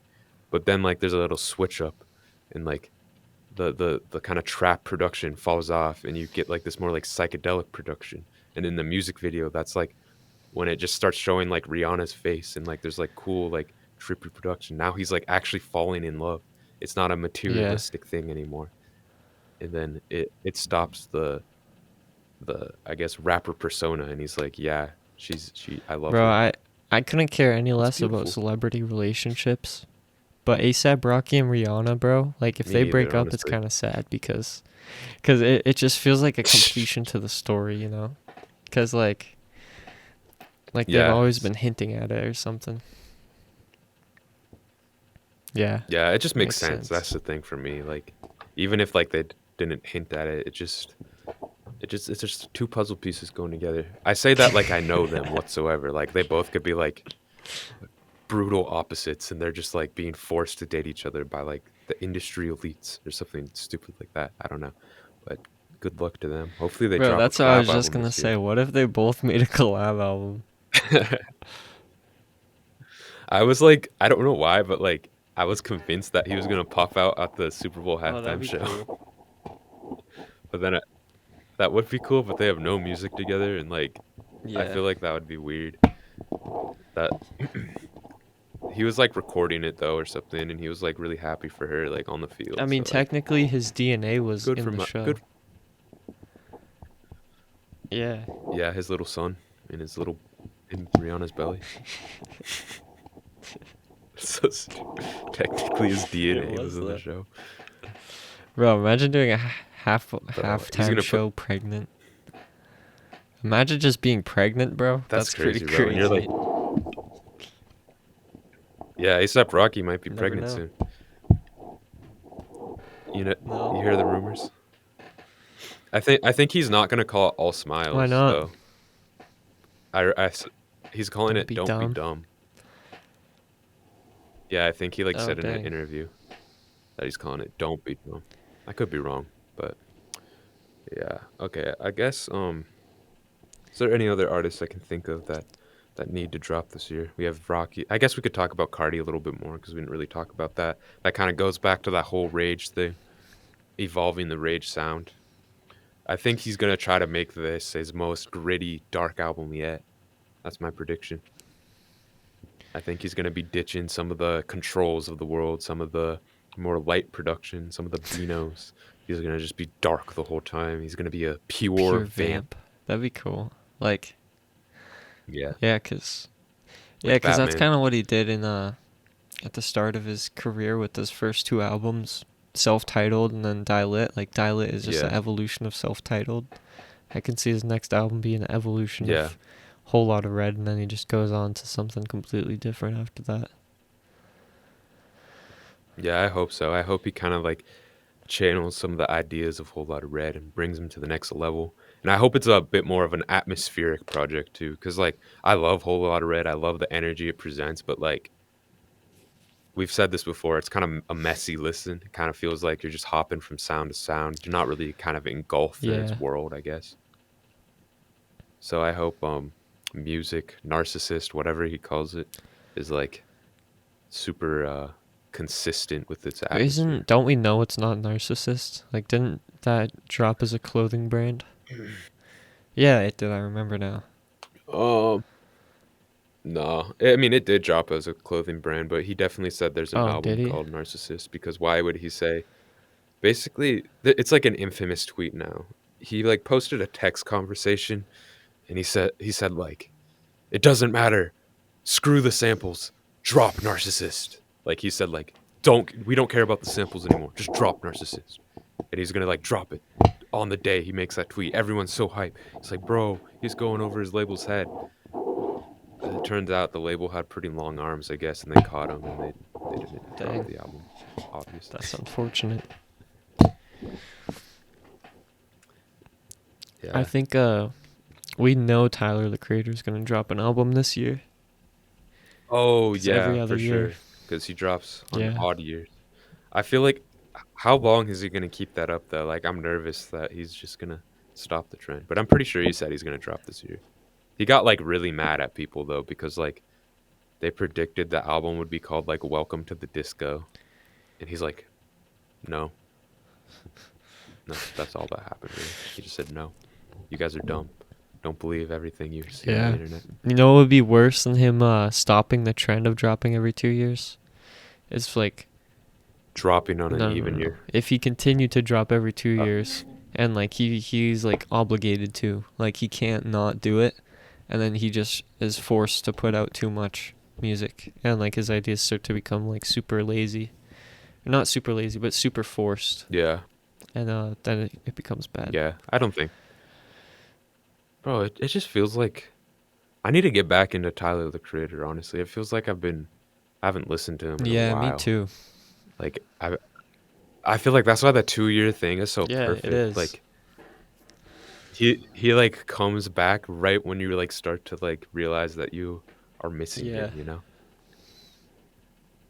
But then, like, there's a little switch up and, like, the kinda trap production falls off, and you get, like, this more, like, psychedelic production. And in the music video, that's, like, when it just starts showing, like, Rihanna's face and, like, there's, like, cool, like, trippy production. Now he's, like, actually falling in love. It's not a Yeah, materialistic thing anymore. And then it stops the, I guess, rapper persona, and he's like, "Yeah, I love bro. her." I couldn't care any It's less about beautiful. celebrity relationships. But ASAP Rocky and Rihanna, bro, like if Me they either, break up, it's honestly. kind of sad because it just feels like a completion to the story, you know? Because like they've Yeah, always been hinting at it or something. Yeah, yeah, it just makes makes sense. sense. That's the thing for me, like, even if, like, they didn't hint at it, it's just 2 puzzle pieces going together. I say that like I know them whatsoever, like, they both could be, like, brutal opposites, and they're just, like, being forced to date each other by, like, the industry elites or something stupid like that. I don't know, but good luck to them. Hopefully, they Bro, drop a that's what I was collab just album gonna this say. year. What if they both made a collab album? I was like I don't know why, but, like, I was convinced that he was gonna pop out at the Super Bowl Oh, that'd halftime be show, cool. but then that would be cool, but they have no music together, and, like, I Yeah. feel like that would be weird. That he was, like, recording it, though, or something, and he was, like, really happy for her, like, on the I field, mean, so, like, technically his DNA was good in for the my show. good Yeah. yeah, his little son in Rihanna's belly. So technically, his It DNA was was in the though. show, Bro, imagine doing a though. He's halftime gonna put show pregnant. Imagine just being pregnant, bro. that's That's pretty crazy, bro, and you're like crazy. yeah, A$AP Rocky might be You never pregnant know. soon. You know you hear the No. rumors? I think he's not gonna call it All Why Smiles, not? though. He's calling Don't it be Don't Be dumb. Dumb. Yeah, I think he, like, Oh, said in an dang. interview that he's calling it Don't Be Dumb. I could be wrong, but yeah. Okay, I guess, is there any other artists I can think of that need to drop this year? We have Rocky. I guess we could talk about Cardi a little bit more because we didn't really talk about that. That kinda goes back to that whole Rage thing, evolving the Rage sound. I think he's gonna try to make this his most gritty, dark album yet. That's my prediction. I think he's gonna be ditching some of the controls of the world, some of the more light production, some of the Beanos. He's gonna just be dark the whole time. He's gonna be a pure Pure vamp. vamp. That'd be cool. Like, Yeah, yeah, cause like that's Batman. kind of what he did in at the start of his career with those first two albums, self-titled and then Die Lit. Like Die Lit is just an Yeah, evolution of self-titled. I can see his next album being an evolution yeah, of Whole Lot of Red, and then he just goes on to something completely different after that. yeah. I hope so. I hope he kind of like channels some of the ideas of Whole Lot of Red and brings them to the next level. And I hope it's a bit more of an atmospheric project too, because like I love Whole Lot of Red. I love the energy it presents, but like we've said this before, it's kind of a messy listen. It kind of feels like you're just hopping from sound to sound. You're not really kind of engulfed in Yeah. its world, I guess. So I hope music, narcissist, whatever he calls it, is like super consistent with its atmosphere. Don't we know it's not Narcissist? Like, didn't that drop as a clothing brand? Yeah, it did. I remember now. Um no. I mean it did drop as a clothing brand, but he definitely said there's an Oh, did album he? called Narcissist because why would he say basically it's like an infamous tweet now. He like posted a text conversation and he said like it doesn't matter. Screw the samples. Drop Narcissist. Like he said like we don't care about the samples anymore. Just drop Narcissist. And he's gonna like drop it on the day he makes that tweet. Everyone's so hyped. It's like, bro, he's going over his label's head. It turns out the label had pretty long arms, I guess, and they caught him and they didn't drop Dang, the album, obviously. that's unfortunate. I Yeah. think we know Tyler the Creator is gonna drop an album this year. Oh Cause every yeah, other for year. sure. Because he drops on Yeah. odd years. I feel like how long is he gonna keep that up though? Like I'm nervous that he's just gonna stop the trend. But I'm pretty sure he said he's gonna drop this year. He got like really mad at people though because like they predicted the album would be called like Welcome to the Disco, and he's like, no, that's all that happened. Really. He just said no. You guys are dumb. Don't believe everything you see on the Yeah. internet. You know what would be worse than him stopping the trend of dropping every 2 years? It's like Dropping on an even no. year. If he continued to drop every two Uh, years, and like he's like obligated to, like he can't not do it, and then he just is forced to put out too much music, and like his ideas start to become like super lazy, not super lazy, but super forced, yeah, and then it becomes bad. yeah. I don't think, bro. It just feels like I need to get back into Tyler the Creator. Honestly, it feels like I haven't listened to him in a Yeah, me while. too. Like I feel like that's why the 2 year thing is so Yeah, it perfect. is. Like he like comes back right when you like start to like realize that you are missing Yeah. him, you know?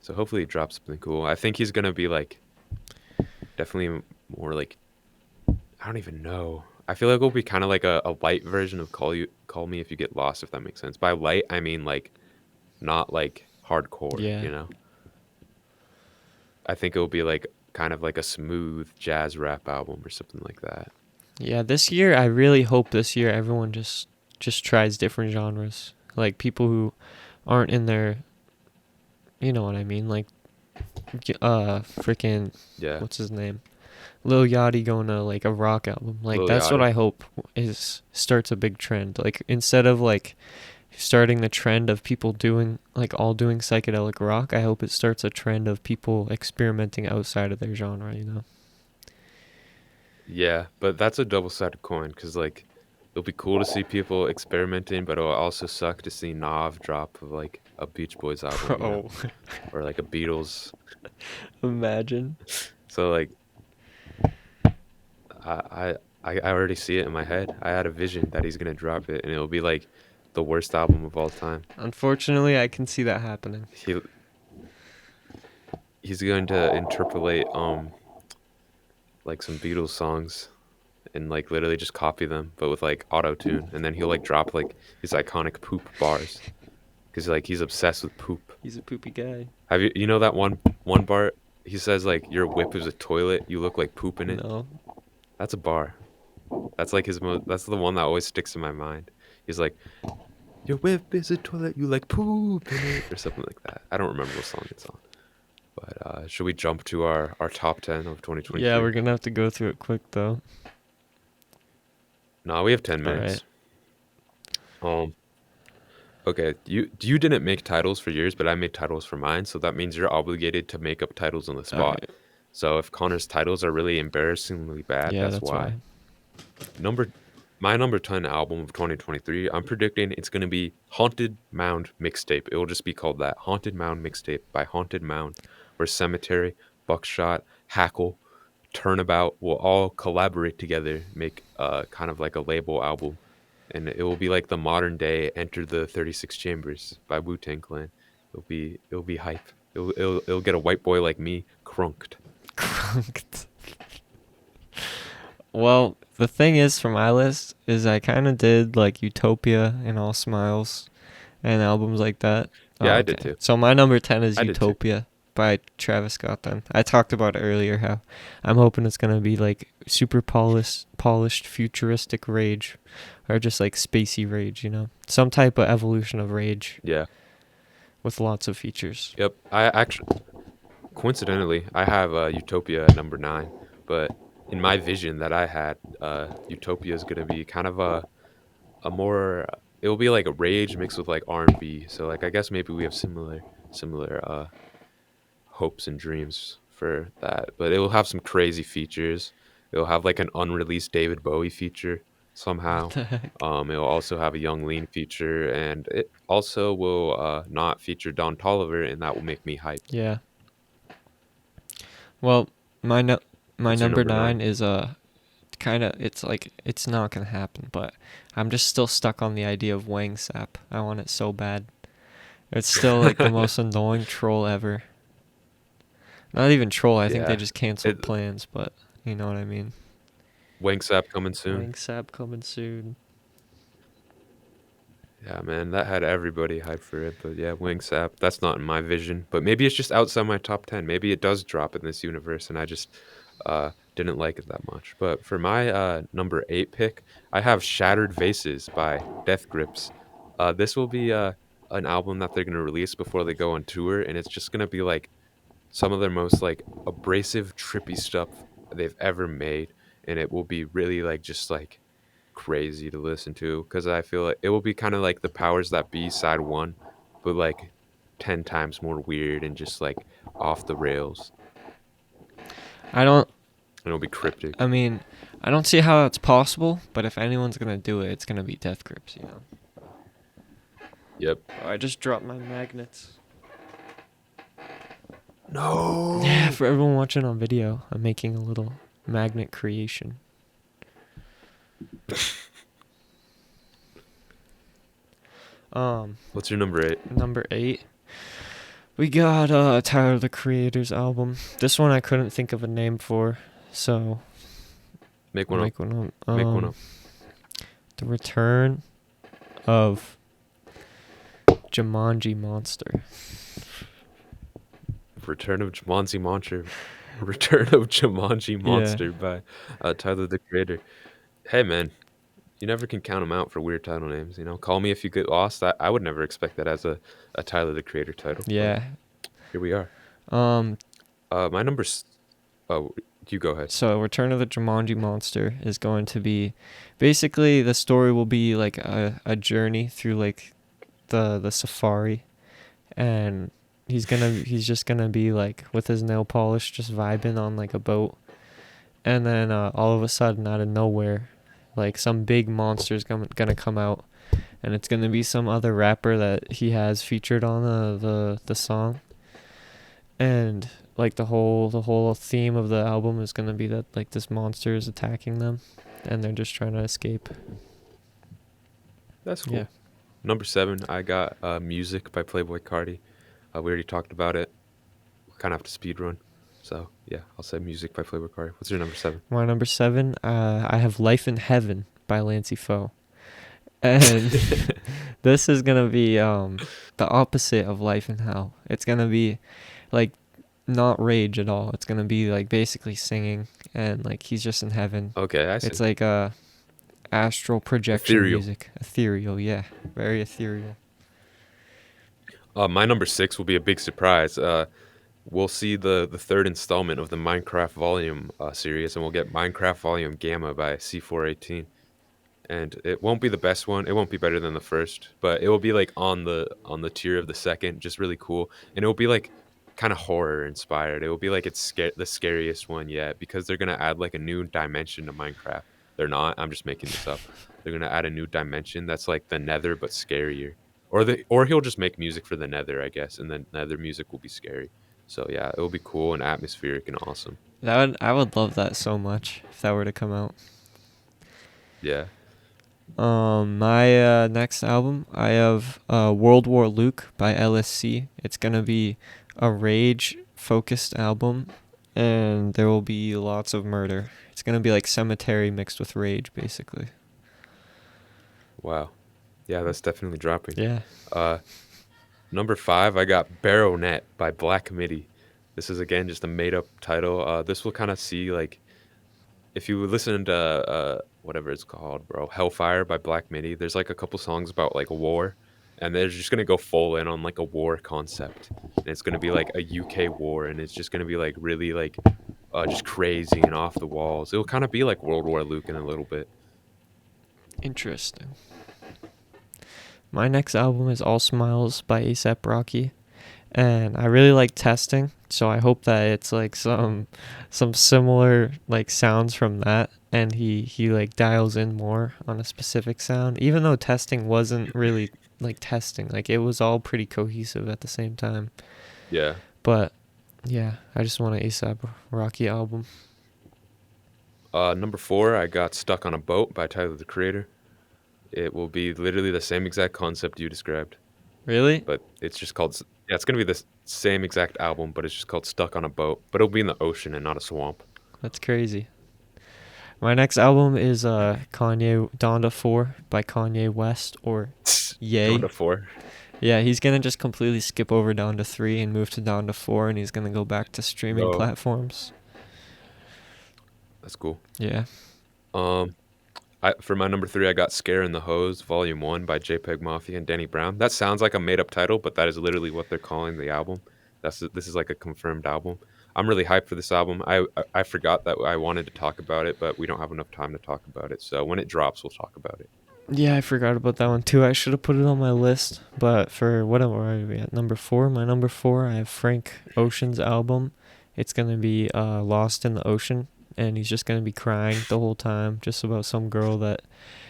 So hopefully he drops something cool. I think he's gonna be like definitely more like I don't even know. I feel like it'll be kind of like a light version of call me if you get lost, if that makes sense. By light I mean like not like hardcore, Yeah. you know? I think it'll be like kind of like a smooth jazz rap album or something like that. Yeah, this year I really hope this year everyone just tries different genres. Like people who aren't in their, you know what I mean, like freaking Yeah. what's his name? Lil Yachty going to like a rock album. Like Lil that's what Yachty. I hope is starts a big trend. Like instead of like starting the trend of people doing like all doing psychedelic rock, I hope it starts a trend of people experimenting outside of their genre, you know. Yeah, but that's a double-sided coin because like it'll be cool to see people experimenting, but it'll also suck to see Nav drop like a Beach Boys album, you know, Bro, or like a Beatles. imagine. So like I already see it in my head. I had a vision that he's gonna drop it, and it'll be like the worst album of all time. Unfortunately, I can see that happening. He's going to interpolate like some Beatles songs and like literally just copy them, but with like auto tune, and then he'll like drop like his iconic poop bars because like he's obsessed with poop. He's a poopy guy. Have you know that one bar? He says like your whip is a toilet. You look like poop in it. No. That's a bar. That's like his most. That's the one that always sticks in my mind. He's like, Your whip is a toilet, you like poop in it, or something like that. I don't remember what song it's on. But should we jump to our top 10 of Yeah, 2023? we're gonna have to go through it quick though. No, we have 10 All right. minutes. Um, okay, you didn't make titles for yours, but I made titles for mine, so that means you're obligated to make up titles on the All spot. right. So if Connor's titles are really embarrassingly bad, Yeah, that's that's why. why. Number My number 10 album of 2023, I'm predicting it's going to be Haunted Mound Mixtape. It will just be called that, Haunted Mound Mixtape by Haunted Mound, where Cemetery, Buckshot, Hackle, Turnabout will all collaborate together, make kind of like a label album, and it will be like the modern day Enter the 36 Chambers by Wu-Tang Clan. It'll be hype. It'll get a white boy like me crunked. Well, the thing is for my list is I kind of did like Utopia and All Smiles and albums like that. Oh, Yeah, I did okay. too. So my number 10 is I did too. Utopia by Travis Scott then. I talked about it earlier how I'm hoping it's going to be like super polished futuristic rage or just like spacey rage, you know. Some type of evolution of rage Yeah. with lots of features. Yep. I actually, coincidentally, I have Utopia at number 9, but in my vision that I had, Utopia is gonna be kind of a more. It will be like a rage mixed with like R&B. So like I guess maybe we have similar hopes and dreams for that. But it will have some crazy features. It'll have like an unreleased David Bowie feature What somehow. the heck? It'll also have a Young Lean feature, and it also will not feature Don Toliver, and that will make me hyped. Yeah. Well, my no- my What's your number number 9? 9 is kind of it's like it's not gonna happen, but I'm just still stuck on the idea of Wang Sap. I want it so bad. It's still like the most annoying troll ever. Not even troll. I think they Yeah. just canceled It, plans, but you know what I mean. Wang Sap coming soon. Wang Sap coming soon. Yeah, man, that had everybody hyped for it. But yeah, Wing Sap, that's not in my vision. But maybe it's just outside my top 10. Maybe it does drop in this universe, and I just didn't like it that much. But for my number 8 pick, I have Shattered Vases by Death Grips. This will be an album that they're going to release before they go on tour, and it's just going to be like some of their most like abrasive, trippy stuff they've ever made. And it will be really like just like crazy to listen to because I feel like it will be kind of like the Powers That Be side one, but like 10 times more weird and just like off the rails. I don't. And it'll be I cryptic. mean, I don't see how that's possible. But if anyone's gonna do it, it's gonna be Death Grips. You know. Yep. Oh, I just dropped my magnets. Yeah, No. for everyone watching on video, I'm making a little magnet creation. What's your number 8? Number 8, we got Tyler the Creator's album. This one I couldn't think of a name for, so Make I'll one up. make one up. Make one up. The Return of Jumanji Monster. Return of Jumanji Monster. Return of Jumanji Yeah, Monster by Tyler the Creator. Hey man, you never can count them out for weird title names. You know, call me if you get lost. I would never expect that as a Tyler the Creator title, but yeah. here we are. Um, My number's. Oh, you go ahead. so Return of the Jumanji Monster is going to be, basically the story will be like a journey through like the safari, and he's just gonna be like with his nail polish just vibing on like a boat, and then all of a sudden out of nowhere, like some big monster's gonna come out, and it's gonna be some other rapper that he has featured on the song, and like the whole theme of the album is gonna be that like this monster is attacking them, and they're just trying to escape. That's Yeah. cool. Number 7, I got Music by Playboy Cardi. We already talked about it. We kind of have to speed run. So, yeah, I'll say Music by Playboy Cardi. What's your number 7? My number 7, I have Life in Heaven by Lancey Foe. And this is gonna be the opposite of Life in Hell. It's gonna be like not rage at all. It's gonna be like basically singing, and like he's just in heaven. Okay, I It's see. like Astral projection Ethereal. music. Ethereal, yeah. Very ethereal. My number 6 will be a big surprise. We'll see the third installment of the Minecraft Volume series, and we'll get Minecraft Volume Gamma by C418. And it won't be the best one. It won't be better than the first, but it will be like on the tier of the second, just really cool. And it will be like kind of horror inspired. It will be like the scariest one yet because they're gonna add like a new dimension to Minecraft. They're not. I'm just making this up. They're gonna add a new dimension that's like the Nether but scarier. Or he'll just make music for the Nether, I guess, and then Nether music will be scary. So yeah, it will be cool and atmospheric and awesome. I would love that so much if that were to come out. Yeah. My next album, I have World War Luke by LSC. It's gonna be a rage focused album, and there will be lots of murder. It's gonna be like cemetery mixed with rage, basically. Wow. Yeah, that's definitely dropping. Yeah. Uh, Number 5, I got Baronet by Black Midi. This is again just a made up title. This will kind of see like if you listen to whatever it's called, bro, Hellfire by Black Midi. There's like a couple songs about like a war, and they're just gonna go full in on like a war concept, and it's gonna be like a UK war, and it's just gonna be like really like just crazy and off the walls. It'll kind of be like World War Luke in a little bit. Interesting. My next album is All Smiles by A$AP Rocky, and I really like Testing, so I hope that it's like some similar like sounds from that, and he like dials in more on a specific sound, even though Testing wasn't really like testing, like it was all pretty cohesive at the same time. Yeah. But yeah, I just want an A$AP Rocky album. Number 4, I got Stuck on a Boat by Tyler the Creator. It will be literally the same exact concept you described, Really? but it's just called. Yeah, it's gonna be the same exact album, but it's just called Stuck on a Boat. But it'll be in the ocean and not a swamp. That's crazy. My next album is Kanye Donda 4 by Kanye West, or Down Ye. to 4. Yeah, he's gonna just completely skip over down to 3 and move to down to 4, and he's gonna go back to streaming No, platforms. that's cool. Yeah. Um, for my number 3, I got Scare in the Hose Volume 1 by JPEG Mafia and Danny Brown. That sounds like a made up title, but that is literally what they're calling the album. This is like a confirmed album. I'm really hyped for this album. I forgot that I wanted to talk about it, but we don't have enough time to talk about it. So when it drops, we'll talk about it. Yeah, I forgot about that one too. I should have put it on my list, but for what am I at? Number 4. My number 4, I have Frank Ocean's album. It's gonna be Lost in the Ocean, and he's just gonna be crying the whole time, just about some girl that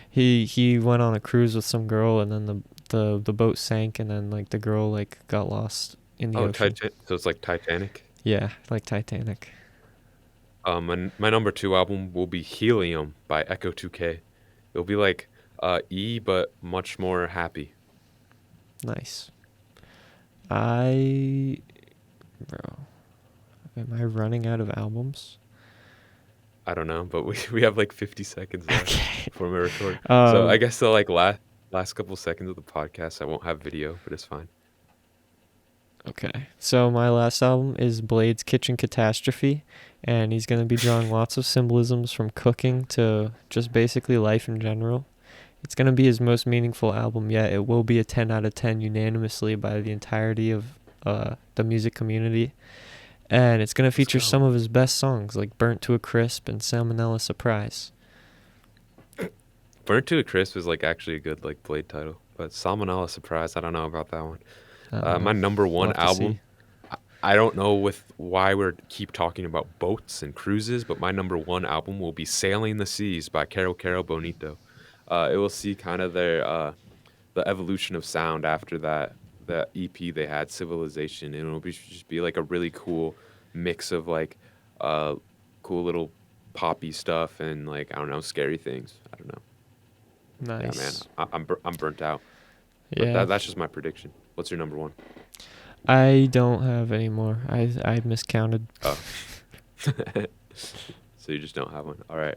he went on a cruise with some girl, and then the boat sank, and then like the girl like got lost in the Oh, ocean. So it's like Titanic. Yeah, like Titanic. My number 2 album will be Helium by Echo 2K. It'll be like E, but much more happy. Nice. I Bro, am I running out of albums? I don't know, but we have like 50 seconds left Okay. before we record. So I Um, guess the like last couple seconds of the podcast, I won't have video, but it's fine. okay. So my last album is Blade's Kitchen Catastrophe, and he's going to be drawing lots of symbolisms from cooking to just basically life in general. It's going to be his most meaningful album yet. It will be a 10 out of 10 unanimously by the entirety of the music community. And it's going to Let's feature go. some of his best songs like Burnt to a Crisp and Salmonella Surprise. Burnt to a Crisp is like actually a good like Blade title, but Salmonella Surprise, I don't know about that one. I don't My know. number We'll one have to album, see. I don't know with why we're keep talking about boats and cruises, but my number 1 album will be Sailing the Seas by Caro Caro Bonito. It will see kind of the evolution of sound after that EP they had, Civilization, and it'll just be like a really cool mix of like uh cool little poppy stuff and like I don't know, scary things. I don't know. Yeah, man, Nice. I'm burnt out, but Yeah. that's just my prediction. What's your number 1? I don't have any more. I miscounted. Oh, so you just don't have one. All right.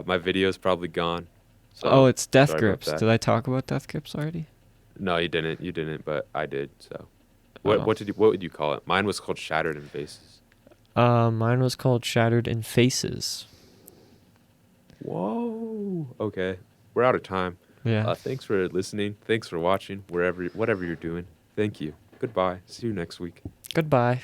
My video's probably gone, Oh, so it's Death sorry about Grips. that. Did I talk about Death Grips already? No, you didn't. You didn't, but I did. So, Oh. what would you call it? Mine was called Shattered in Faces. Mine was called Shattered in Faces. Whoa. Okay. We're out of time. Yeah. Thanks for listening. Thanks for watching whatever you're doing. Thank you. Goodbye. See you next week. Goodbye.